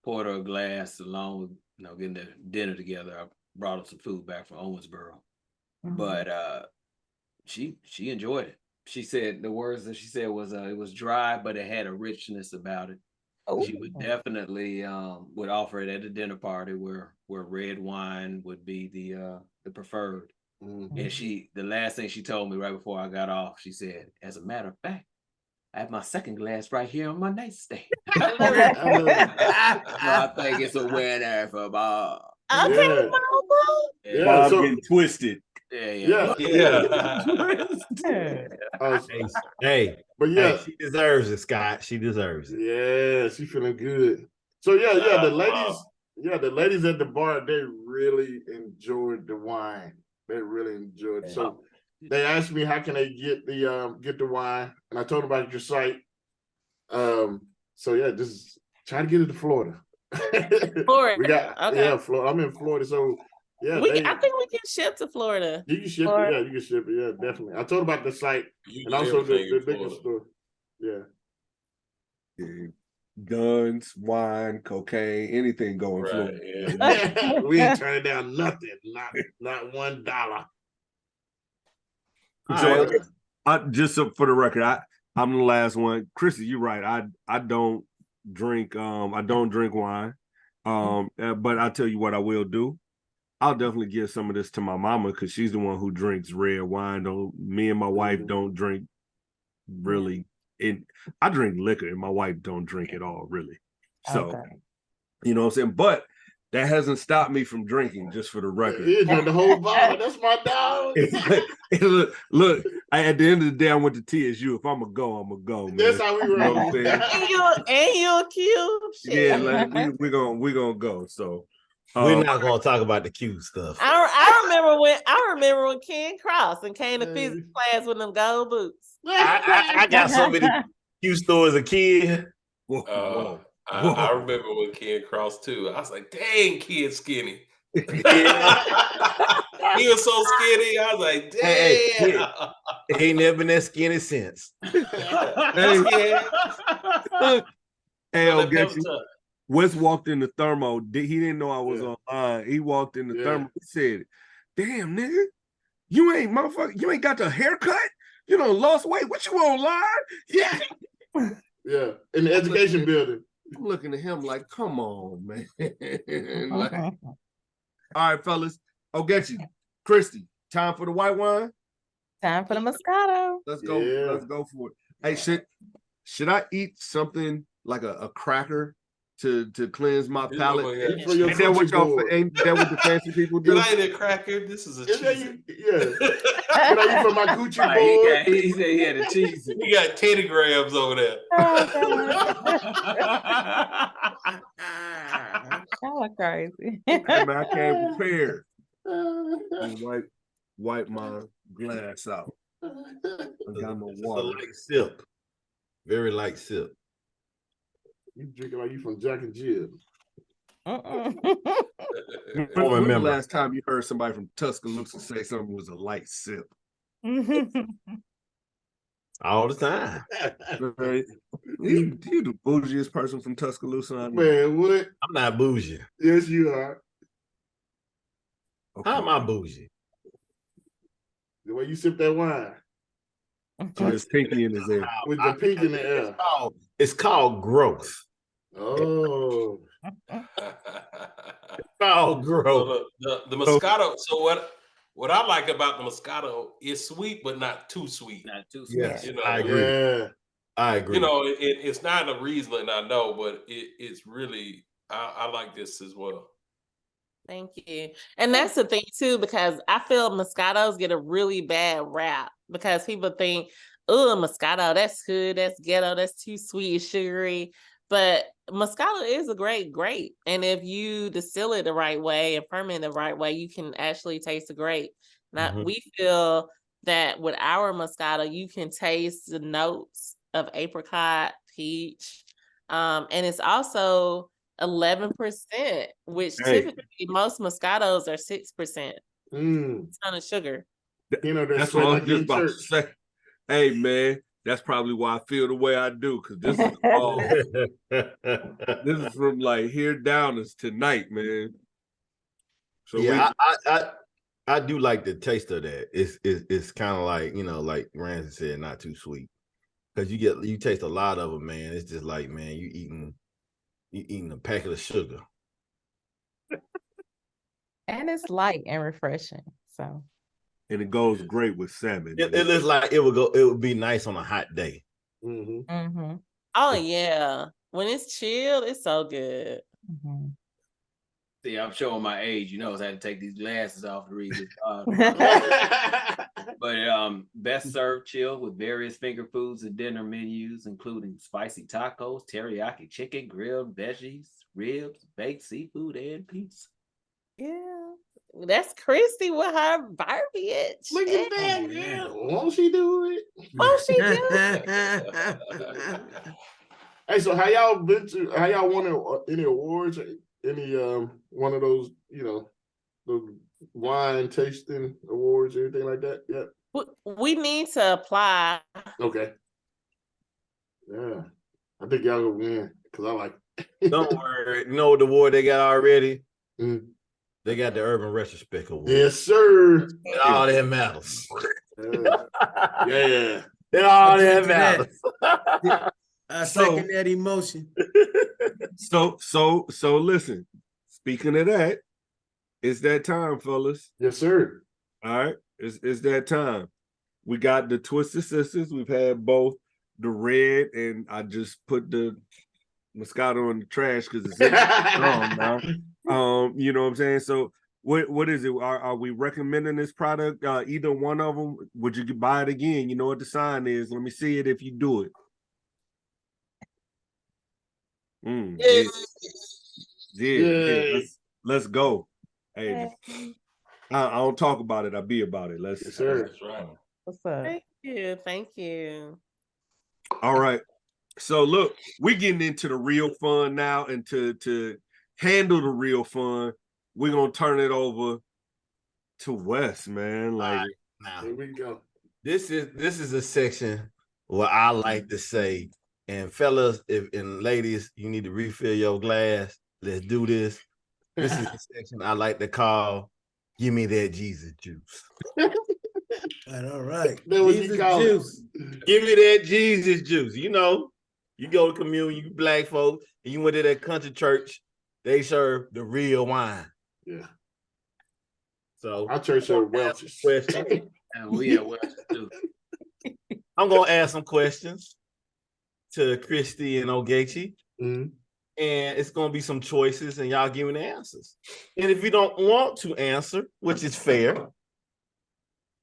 Poured her a glass along with getting the dinner together. I brought her some food back from Owensboro, but she enjoyed it. She said the words that she said was it was dry, but it had a richness about it. She would definitely would offer it at a dinner party where red wine would be the preferred. Mhm. And the last thing she told me right before I got off, she said, as a matter of fact, I have my second glass right here on my nightstand. So I think it's a winner for Bob. okay, Yeah. Mama. Yeah, Bob so- getting twisted. Yeah. Yeah. Hey, But yeah, she deserves it, Scott. She deserves it. yeah, she feeling good. So yeah, the ladies at the bar, they really enjoyed the wine. They really enjoyed it. So they asked me how can they get the wine, and I told them about your site. So yeah, just try to get it to Florida. Florida. We got Okay. Florida. I'm in Florida, so yeah, I think we can ship to Florida. you can ship it. Yeah, you can ship it. Yeah, definitely. I told about the site and also the liquor store. Yeah. Guns, wine, cocaine, anything going Florida. Yeah. We ain't turning down nothing. Not $1. Just for the record, I'm the last one. Chrissy, you're right. I don't drink wine. But I'll tell you what I will do. I'll definitely give some of this to my mama because she's the one who drinks red wine. Me and my wife don't drink really. I drink liquor and my wife don't drink at all, really. So, you know what I'm saying? But that hasn't stopped me from drinking, just for the record. He drank the whole bottle. That's my dog. Look, at the end of the day, I went to TSU. If I'm going to go, I'm going to go, man. That's how we roll. And you're cute. Yeah, like, we're gonna go. So we're not gonna talk about the Q stuff. I remember when Ken Cross and came to physics class with them gold boots. I got so many Q stores as a kid. I remember when Ken Cross too. I was like, dang, kid skinny. He was so skinny. I was like, damn. He ain't never been that skinny since. Wes walked in the thermo. He didn't know I was online. He walked in the thermo. He said, "Damn, nigga, you ain't got the haircut. You done lost weight. What you online?" Yeah. Yeah, in the education building. I'm looking at him like, come on, man. Like, all right, fellas. I'll get you. Christy, time for the white wine? Time for the Moscato. Let's go. Yeah. Let's go for it. Hey, should I eat something like a cracker to cleanse my palate? Ain't that what the fancy people do? You ain't a cracker. This is a cheese. Yeah. Can I eat from my Gucci board? He said he had a cheese. He got 10 grams over there. Y'all are crazy. Hey, man, I came prepared. Wipe my glass out. I got no water. A light sip. Very light sip. You drinking like you from Jack and Jill. When was the last time you heard somebody from Tuscaloosa say something was a light sip? All the time. Right? You the bougiest person from Tuscaloosa I know. Man, what? I'm not bougie. Yes, you are. Okay. How am I bougie? The way you sip that wine. With his pinky in his air. With the pinky in the air. It's called growth. Oh. It's called growth. So the Moscato. So what I like about the Moscato is sweet, but not too sweet. Not too sweet. Yes, you know, I agree. Yeah. I agree. You know, it's not a Riesling, I know, but it's really, I like this as well. Thank you. And that's the thing too, because I feel Moscatos get a really bad rap because people think, oh, Moscato, that's good, that's ghetto, that's too sweet, sugary. But Moscato is a great grape. And if you distill it the right way and ferment the right way, you can actually taste the grape. Now, we feel that with our Moscato, you can taste the notes of apricot, peach, and it's also 11%, which typically most Moscatos are 6%. It's a ton of sugar. You know, that's what I was just about to say. Hey, man, that's probably why I feel the way I do, because this is all this is from like here down is tonight, man. So yeah, I do like the taste of that. It's kind of like, you know, like Ramsey said, not too sweet. Because you taste a lot of it, man. It's just like, man, you eating a packet of sugar. And it's light and refreshing. So and it goes great with salmon. It looks like it would be nice on a hot day. Oh yeah. When it's chilled, it's so good. See, I'm showing my age. You know, I had to take these glasses off to read this. But best served chill with various finger foods and dinner menus, including spicy tacos, teriyaki chicken, grilled veggies, ribs, baked seafood, and pizza. Yeah. That's Christy with her verbiage. Look at that, yeah. Won't she do it? Won't she do it? Hey, so how y'all won any awards? Any one of those, the wine tasting awards, anything like that? Yeah. We need to apply. Okay. Yeah. I think y'all gonna win because I like it. Don't worry. You know what award they got already? Mm. They got the Urban Retrospect Award. Yes, sir. All that matters. Yeah. That all I'll that take matters. I second that emotion. So listen. Speaking of that, it's that time, fellas. Yes, sir. All right, it's that time. We got the Twisted Sisters. We've had both the red, and I just put the Moscato in the trash because it's strong now. You know what I'm saying? So what is it? Are we recommending this product? Either one of them? Would you buy it again? You know what the sign is. Let me see it if you do it. Yeah. Let's go. Hey, I don't talk about it. I be about it. Yes, sir. That's right. What's up? Thank you. All right. So look, we're getting into the real fun now, and to handle the real fun, we're gonna turn it over to Wes, man. Like, now, Here we go. this is a section where I like to say, and fellas, and ladies, you need to refill your glass. Let's do this. This is the section I like to call "Give Me That Jesus Juice." All right. That was Jesus you call juice. Give me that Jesus juice. You know, you go to communion, you black folk, and you went to that country church, they serve the real wine. Yeah. So Our church served Welch's. questions. And we at Welch too. I'm gonna ask some questions to Christy and Ogechi, Mhm. and it's gonna be some choices, and y'all giving the answers. And if you don't want to answer, which is fair,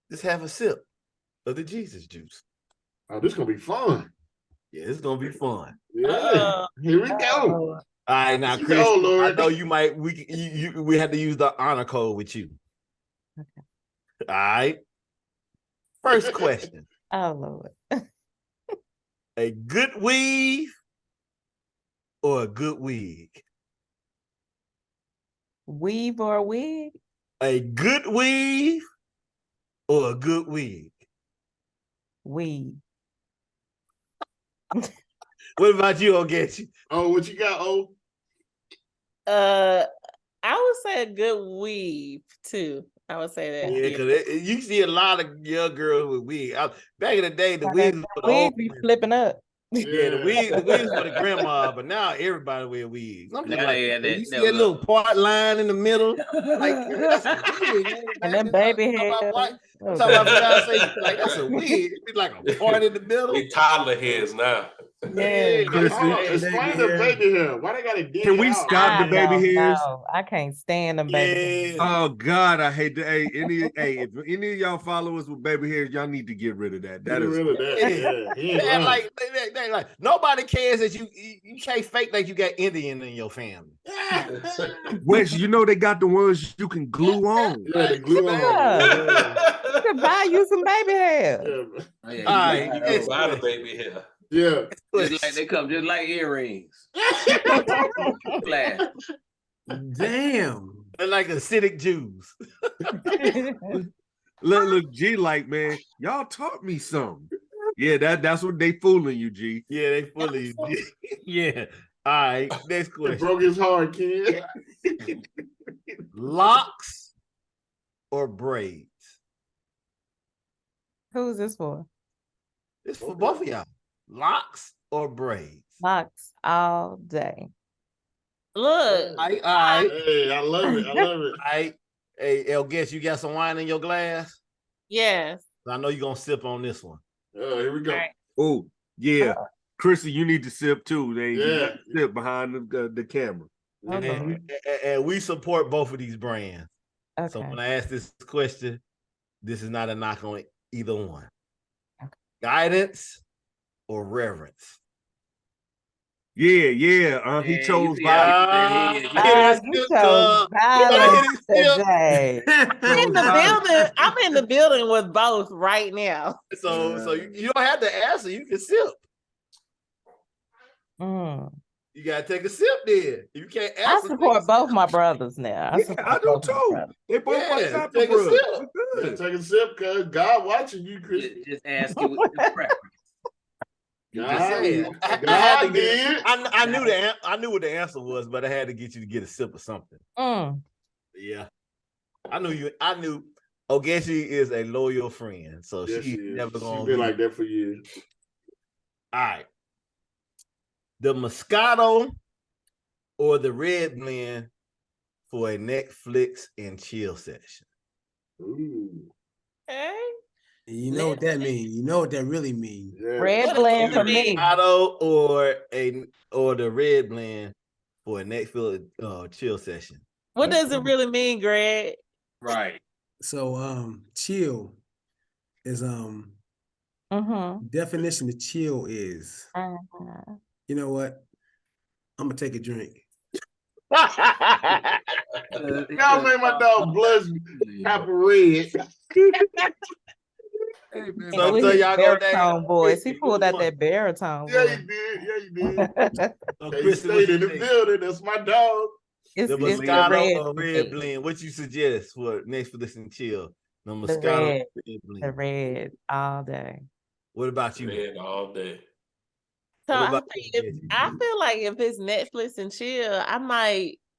just have a sip of the Jesus juice. Oh, this is gonna be fun. Yeah, it's gonna be fun. Yeah. Here we go. All right, now, Chris, Oh, Lord. I know you might. We had to use the honor code with you. Okay. All right. First question: Oh Lord. a good weave or a good wig? Weave or a wig? A good weave or a good wig? Weave. What about you, Ogechi? Oh, what you got? Oh, I would say a good weave too. I would say that. Yeah, because you see a lot of young girls with wigs. Back in the day, the wigs for the Wig old be women. flipping up. Yeah, the wigs for the grandma, but now everybody wear wigs. I'm just Now like, they had that- you see that that little little- part line in the middle? Like, that's a wig. And them baby hair. I'm Oh, talking about fiance, she be like, that's a wig. It be like a part in the middle. They toddler heads now. yeah. Chrissy, hold on. Explain the baby hair. Why they gotta dig Can it we out? stop the baby hairs? No, I can't stand them baby hairs. Yeah. Oh God, I hate that. Hey, if any of y'all followers with baby hairs, y'all need to get rid of that. That Get is rid of that. Yeah, he ain't And lying. they like nobody cares that you can't fake like you got Indian in your family. Wes, you know they got the ones you can glue on. Yeah, the glue on. Yeah. You could buy you some baby hair. Yeah. Oh, yeah, All right, you next got Buy the question. baby hair. Yeah. just like they come just like earrings. Flash. Damn. They're like acidic Jews. Look, G, like, man, y'all taught me something. Yeah, that's what they fooling you, G. Yeah, they fully. Yeah. All right, next It question. broke his heart, kid. Locks or braids? Who's this for? It's for both of y'all. Locks or braids? Locks all day. Look, All right. Hey, I love it. I love it. All right. Hey, El, guess you got some wine in your glass? yes. I know you're gonna sip on this one. Oh, here we go. All right. Oh, yeah. Chrissy, you need to sip too. You Yeah. got to sip behind the camera. Oh, Lord. and we support both of these brands. So Okay. when I ask this question, this is not a knock on either one. Okay. Guidance or reverence? Yeah. He Yeah, you chose see how violence. he said he- You chose violence today. I'm in the building with both right now. So you don't have to answer. You can sip. Mm. You gotta take a sip then. You can't I answer. support both my brothers now. Yeah, I do too. They both Yeah, like that take a for sip. real. Yeah, take a sip, cause God watching you, Chris. just ask you what your preference. You just God, say saying. I had God to get. did. I knew what the answer was, but I had to get you to get a sip of something. Mm. Yeah, I knew. Ogechi is a loyal friend, so Yes, she's she is. never She's gonna been be like that for years. All right, the Moscato or the red blend for a Netflix and chill session. Ooh. Okay. You know what that means. You know what that really means. Yeah. Red What blend does for it mean? me. Moscato or the red blend for a Netflix chill session. What does it really mean, Greg? right. So chill is definition of chill is, you know what? I'm gonna take a drink. Y'all made my dog blush half red. So With until his y'all go down. baritone voice, he pulled out that baritone Yeah, voice. he did. Yeah, he did. So He Christy, what stayed you in the think? building. That's my dog. It's The the Moscato red, or for red me. blend? What you suggest for Netflix and chill? The The Moscato red, or red the blend. red all day. What about you? Red all day. So What I about think you, I feel like if it's Netflix and chill,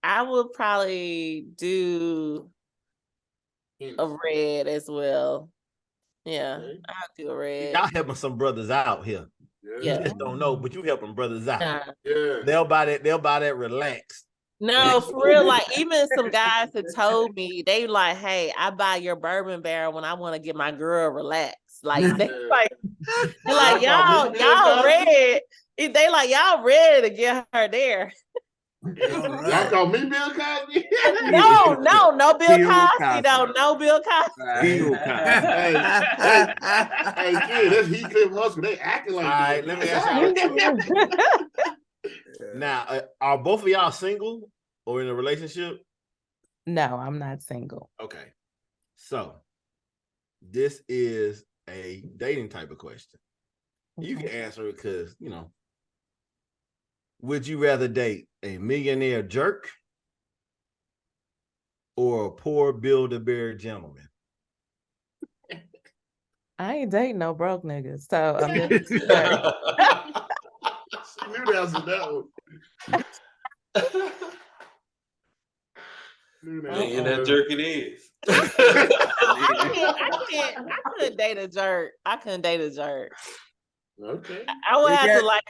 I would probably do a red as well. Yeah, Okay. I'll do a red. Y'all helping some brothers out here. You Yeah. just don't know, but you helping brothers out. Nah. Yeah. They'll buy that relaxed. No, for real. Like even some guys that told me they like, hey, I buy your bourbon barrel when I want to get my girl relaxed. Like they Yeah. they're like y'all ready. They like y'all ready to get her there. Y'all call me Bill Cosby? No, Bill Bill Cosby. Cosby. No Bill Cosby. Bill Cosby. Hey, kid, that's Heathcliff Husker. They acting like All right, let me ask y'all. Now, are both of y'all single or in a relationship? No, I'm not single. Okay. So this is a dating type of question. You can answer it because, would you rather date a millionaire jerk or a poor Build-A-Bear gentleman? I ain't dating no broke niggas. So I'm just She knew the answer to that one. And that jerk it is. I couldn't date a jerk. I couldn't date a jerk. Okay. I would have to like.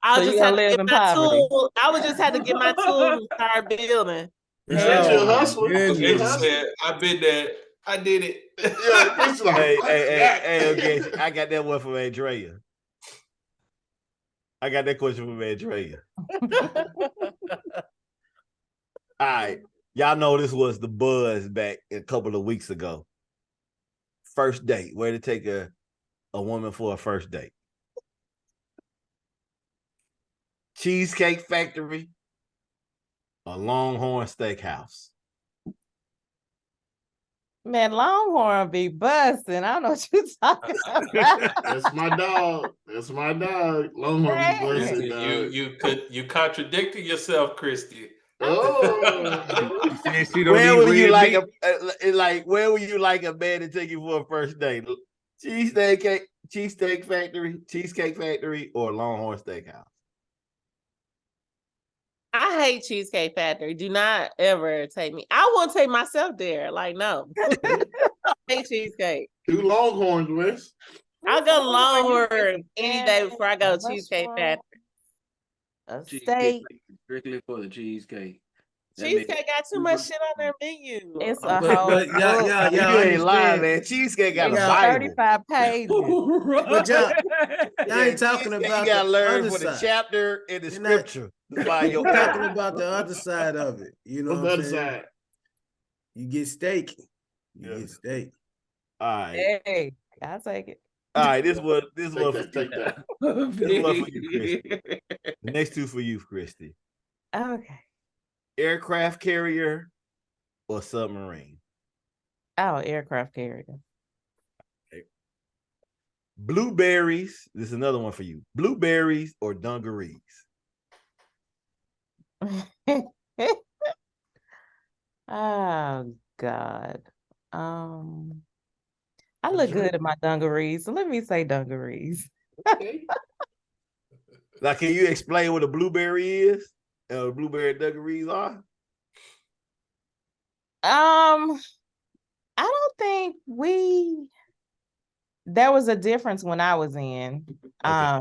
I So would you just have gonna to live get in my poverty? tool. I would just have to get my tools and start building. Said you a hustler. Goodness. You a She hustler. said, I been there. I did it. Yeah, Chris like, Hey, okay. I got that one from Andrea. I got that question from Andrea. All right. Y'all know this was the buzz back a couple of weeks ago. First date. Where to take a woman for a first date? Cheesecake Factory or Longhorn Steakhouse? Man, Longhorn be busting. I don't know what you talking about. That's my dog. That's my dog. Longhorn be Christy, busted, you contradicted yourself, Christy. Oh. She said she don't Where eat would you red like meat. where would you like a man to take you for a first date? Cheesecake Factory, or Longhorn Steakhouse? I hate Cheesecake Factory. Do not ever take me. I won't take myself there. Like, no. I hate cheesecake. Two Longhorns, Wes. I'll go Longhorn any day before I go to Cheesecake Factory. A Cheesecake steak. strictly for the cheesecake. Cheesecake got too much shit on their menu. It's a But whole y'all You ain't lying, understand. man. Cheesecake got a Yeah. Bible. 35 pages. But y'all ain't talking Cheesecake, about you gotta the learn other for the side. chapter in the You're not- scripture. Find your I'm talking kind. about the other side of it. You know What's what the I'm other saying? side? You get steak. You Yeah. get steak. All right. Hey, I'll take it. All right. This one Take for that. Take that. this one for you, Christy. The next two for you, Christy. Okay. Aircraft carrier or submarine? Oh, aircraft carrier. Blueberries. This is another one for you. Blueberries or dungarees? Oh God. I look good in my dungarees, so let me say dungarees. Okay. Like, can you explain what a blueberry is? And blueberry dungarees are? I don't think there was a difference when I was in. Okay.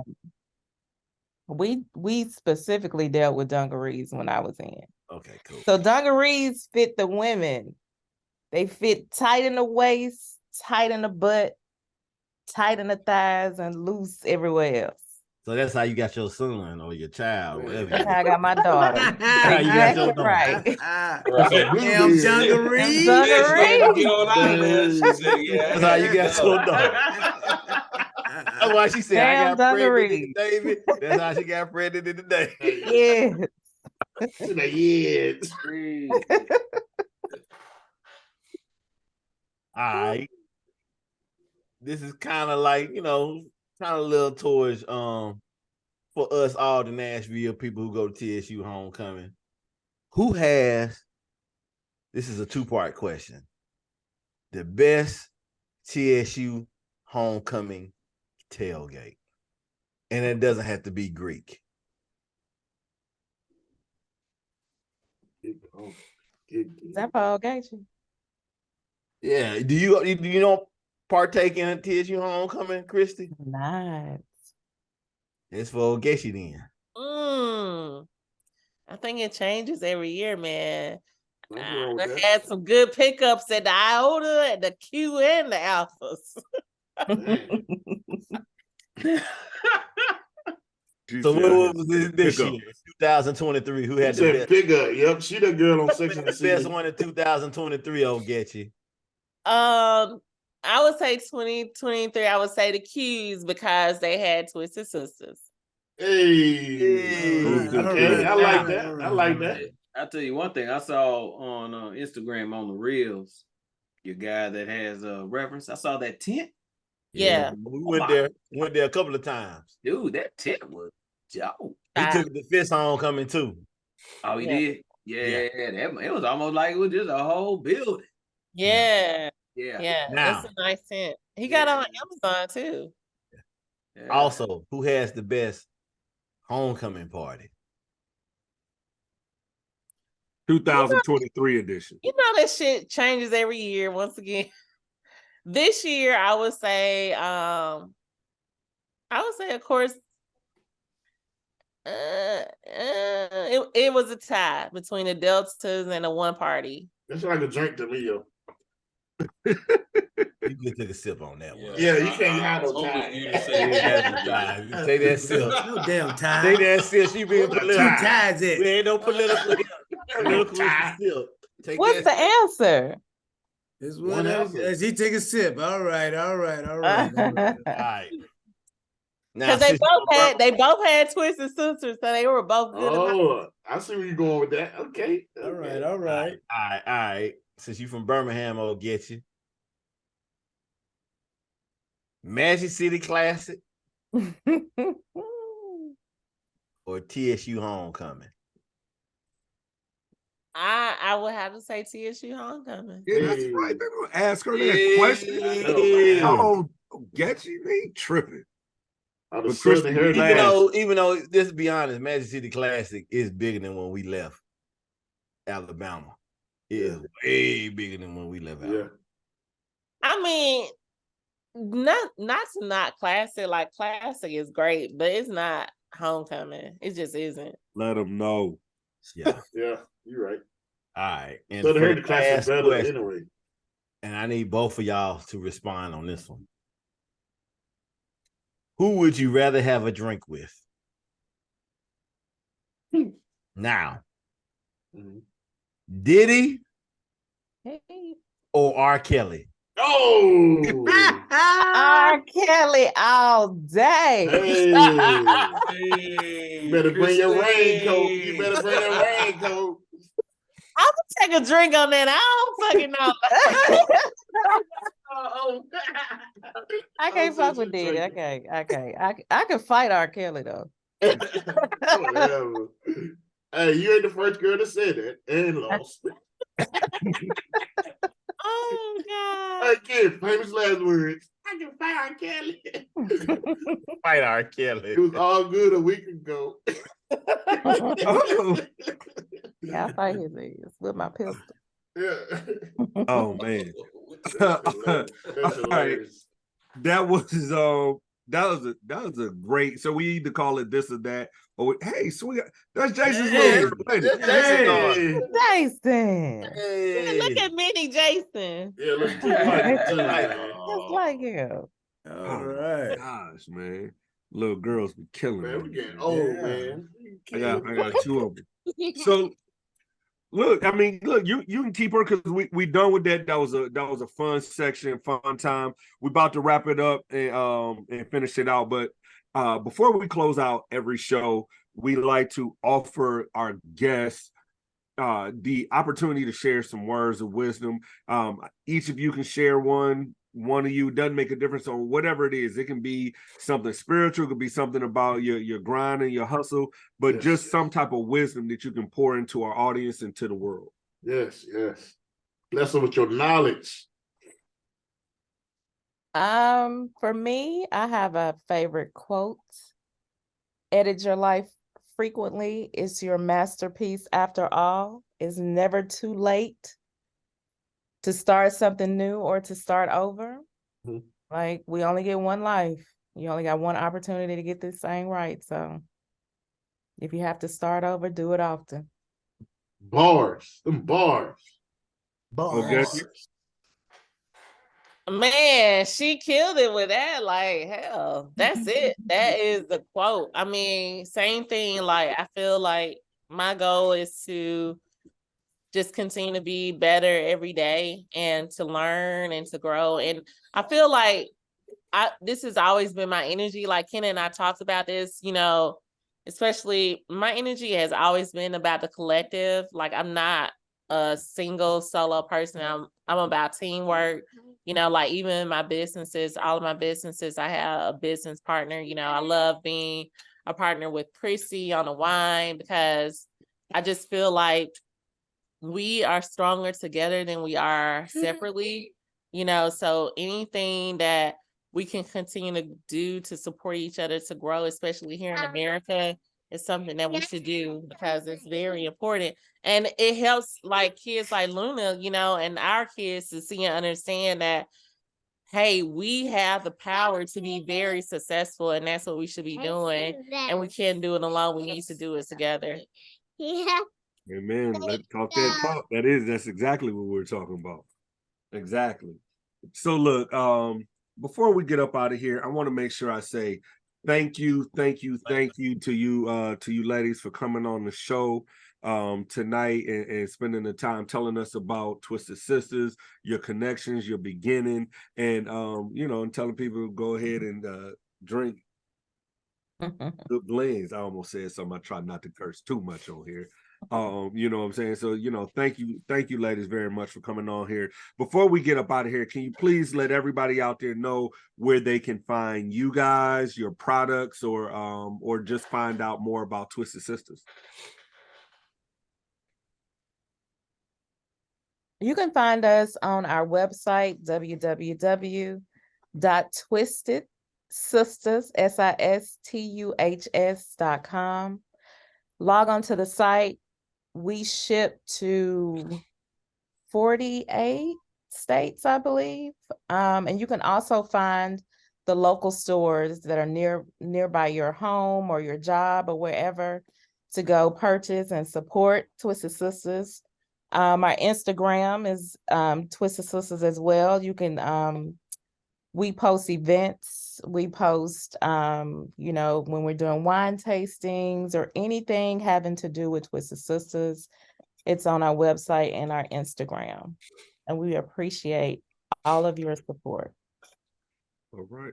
We specifically dealt with dungarees when I was in. Okay, cool. So dungarees fit the women. They fit tight in the waist, tight in the butt, tight in the thighs, and loose everywhere else. So that's how you got your son or your child, whatever. That's how I got my daughter. How you got your Exactly daughter. right. Damn dungarees. She said she had to Dungarees. get on out of there. She said, yeah. That's how you got your daughter. That's why she said, Damn I got pregnant in dungarees. the David. That's how she got pregnant in the day. Yes. She's like, yeah. All right. This is kind of like, kind of a little towards for us all the Nashville people who go to TSU homecoming. This is a two-part question. The best TSU homecoming tailgate. And it doesn't have to be Greek. Is that Paul Gaethje? Yeah. Do you not partake in a TSU homecoming, Christy? Nice. It's for Gaethje then. I think it changes every year, man. Nothing wrong with I that. had some good pickups at the Iota, at the Q, and the Alphas. So what was this year? 2023. Who had She the said best? pick up. Yep, she the girl on The section of best the one in 2023, oh Gaethje. I would say 2023. I would say the Qs because they had Twisted Sisters. Hey, okay, I like that. I like that. I'll tell you one thing I saw on Instagram on the reels, your guy that has a reference. I saw that tent. Yeah. We went there a couple of times. Dude, that tent was dope. He took the fist homecoming too. Oh, he did? Yeah. It was almost like it was just a whole building. Yeah. Yeah. Now, It's a nice tent. He got on Amazon too. Yeah. also, who has the best homecoming party? 2023 edition. You know that shit changes every year once again. This year, I would say, of course, it was a tie between the Deltas and the one party. That's like a drink to me, yo. You can take a sip on that one. Yeah, you can't have no Hopefully tie. you just say Tie. Say that sip. No damn tie. Say that sip. She being What a political. tie. Ties We it. ain't no political. Political tie. sip. Take What's that the answer? It's One what ounce. he take a sip. All right. All right. All right. Now, Because they both had Twisted Sisters, so they were both good. Oh, I see where you're going with that. Okay. All right. All right. Since you from Birmingham, I'll get you. Magic City Classic or TSU Homecoming? I would have to say TSU Homecoming. Yeah, that's right. Baby. Ask her that question. Yeah. Oh, get you me tripping. Oh, the But Christy, Southern Heritage. Even though, let's be honest, Magic City Classic is bigger than when we left Alabama. It is way bigger than when we left Alabama. I mean, not classic. Like classic is great, but it's not homecoming. It just isn't. Let them know. Yeah. Yeah, you're right. All right. And Southern for Heritage the class is last better question, anyway. and I need both of y'all to respond on this one. Who would you rather have a drink with? Now, Mhm. Diddy Hey. or R. Kelly? Oh, R. Kelly all day. hey, you Hey, better bring your raincoat. You Christy. better bring that raincoat. I'm gonna take a drink on that. I don't fucking know. Oh, I can't fuck such with a Diddy. drinker. I can fight R. Kelly though. Whatever. Hey, you ain't the first girl to say that and lost. Oh Hey, God. kid, famous last words. I can fire Kelly. Fight R. Kelly. It was all good a week ago. Oh, Yeah, I fight his ass with my pistol. Yeah. oh man. That's hilarious. That's All right. hilarious. That was a great. So we either call it this or that. Or hey, sweet, that's Jason's Hey, little lady. that's Jason daughter. Hey. Jason. Look Hey. at Minnie Jason. Yeah, look just like him too, Like man. Just like him. All Oh my right. gosh, man. Little girls be killing Man, me. we getting man. old, Yeah. man. I got two of them. So look, I mean, look, you can keep her because we done with that. That was a fun section, fun time. We about to wrap it up and finish it out. But before we close out every show, we like to offer our guests the opportunity to share some words of wisdom. Each of you can share one. One of you doesn't make a difference on whatever it is. It can be something spiritual, it could be something about your grind and your hustle, but Yes. just some type of wisdom that you can pour into our audience and to the world. Yes, yes. Bless them with your knowledge. For me, I have a favorite quote. Edit your life frequently. It's your masterpiece after all. It's never too late to start something new or to start over. Mhm. Like, we only get one life. You only got one opportunity to get this thing right. So if you have to start over, do it often. Bars. Them bars. Okay. Man, she killed it with that. Like, hell, that's it. That is the quote. I mean, same thing. Like, I feel like my goal is to just continue to be better every day and to learn and to grow. And I feel like this has always been my energy. Like Ken and I talked about this, especially my energy has always been about the collective. Like, I'm not a single solo person. I'm about teamwork. Like even in my businesses, all of my businesses, I have a business partner. I love being a partner with Chrissy on Unwind because I just feel like we are stronger together than we are separately, so anything that we can continue to do to support each other to grow, especially here in America, is something that we should do because it's very important. And it helps like kids like Luna, and our kids to see and understand that, hey, we have the power to be very successful and that's what we should be doing. And we can't do it alone. We need to do it together. Yeah. Amen. Let's talk that talk. That's exactly what we're talking about. Exactly. So look, before we get up out of here, I want to make sure I say thank you to you ladies for coming on the show tonight and spending the time telling us about Twisted Sisters, your connections, your beginning, and and telling people to go ahead and drink good blends. I almost said something. I try not to curse too much on here. You know what I'm saying? So, thank you, ladies, very much for coming on here. Before we get up out of here, can you please let everybody out there know where they can find you guys, your products, or just find out more about Twisted Sisters? You can find us on our website, www.twistedsistus.com. Log on to the site. We ship to 48 states, I believe. And you can also find the local stores that are nearby your home or your job or wherever to go purchase and support Twisted Sisters. Our Instagram is Twisted Sisters as well. You can we post events, we post, you know, when we're doing wine tastings or anything having to do with Twisted Sisters, it's on our website and our Instagram. And we appreciate all of your support. All right.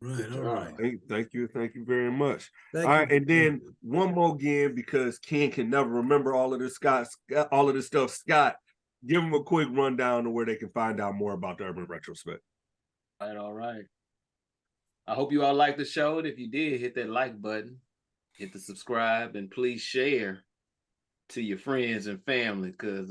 Right, all right. Thank you very much. Thank All right, you. and then one more again, because Ken can never remember all of this. Scott, all of this stuff. Scott, give them a quick rundown of where they can find out more about the Urban Retrospect. All right. I hope you all liked the show. And if you did, hit that like button, hit the subscribe, and please share to your friends and family, because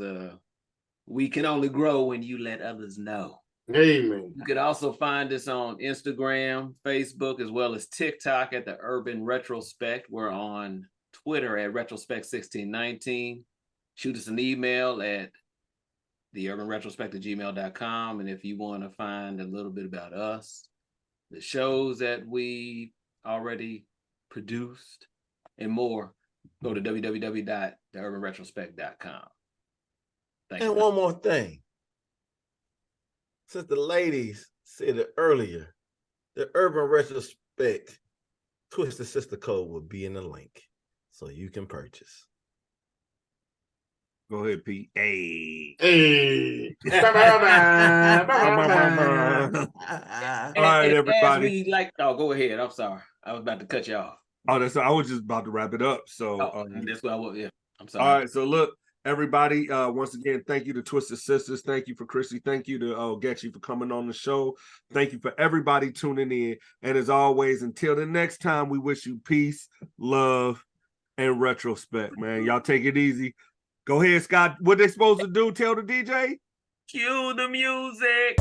we can only grow when you let others know. Amen. You could also find us on Instagram, Facebook, as well as TikTok at the Urban Retrospect. We're on Twitter at Retrospect1619. Shoot us an email at theurbanretrospect@gmail.com. And if you want to find a little bit about us, the shows that we already produced, and more, go to www.theurbanretrospect.com. Thank you. And one more thing. Since the ladies said it earlier, the Urban Retrospect Twisted Sister code will be in the link so you can purchase. Go ahead, Pete. Hey. Hey. All right, everybody. Go ahead. I'm sorry. I was about to cut you off. Oh, I was just about to wrap it up. So that's what I was. Yeah, I'm sorry. All right, so look, everybody, once again, thank you to Twisted Sisters. Thank you for Chrissy. Thank you to Getchy for coming on the show. Thank you for everybody tuning in. And as always, until the next time, we wish you peace, love, and retrospect, man. Y'all take it easy. Go ahead, Scott. What they supposed to do? Tell the DJ? Cue the music.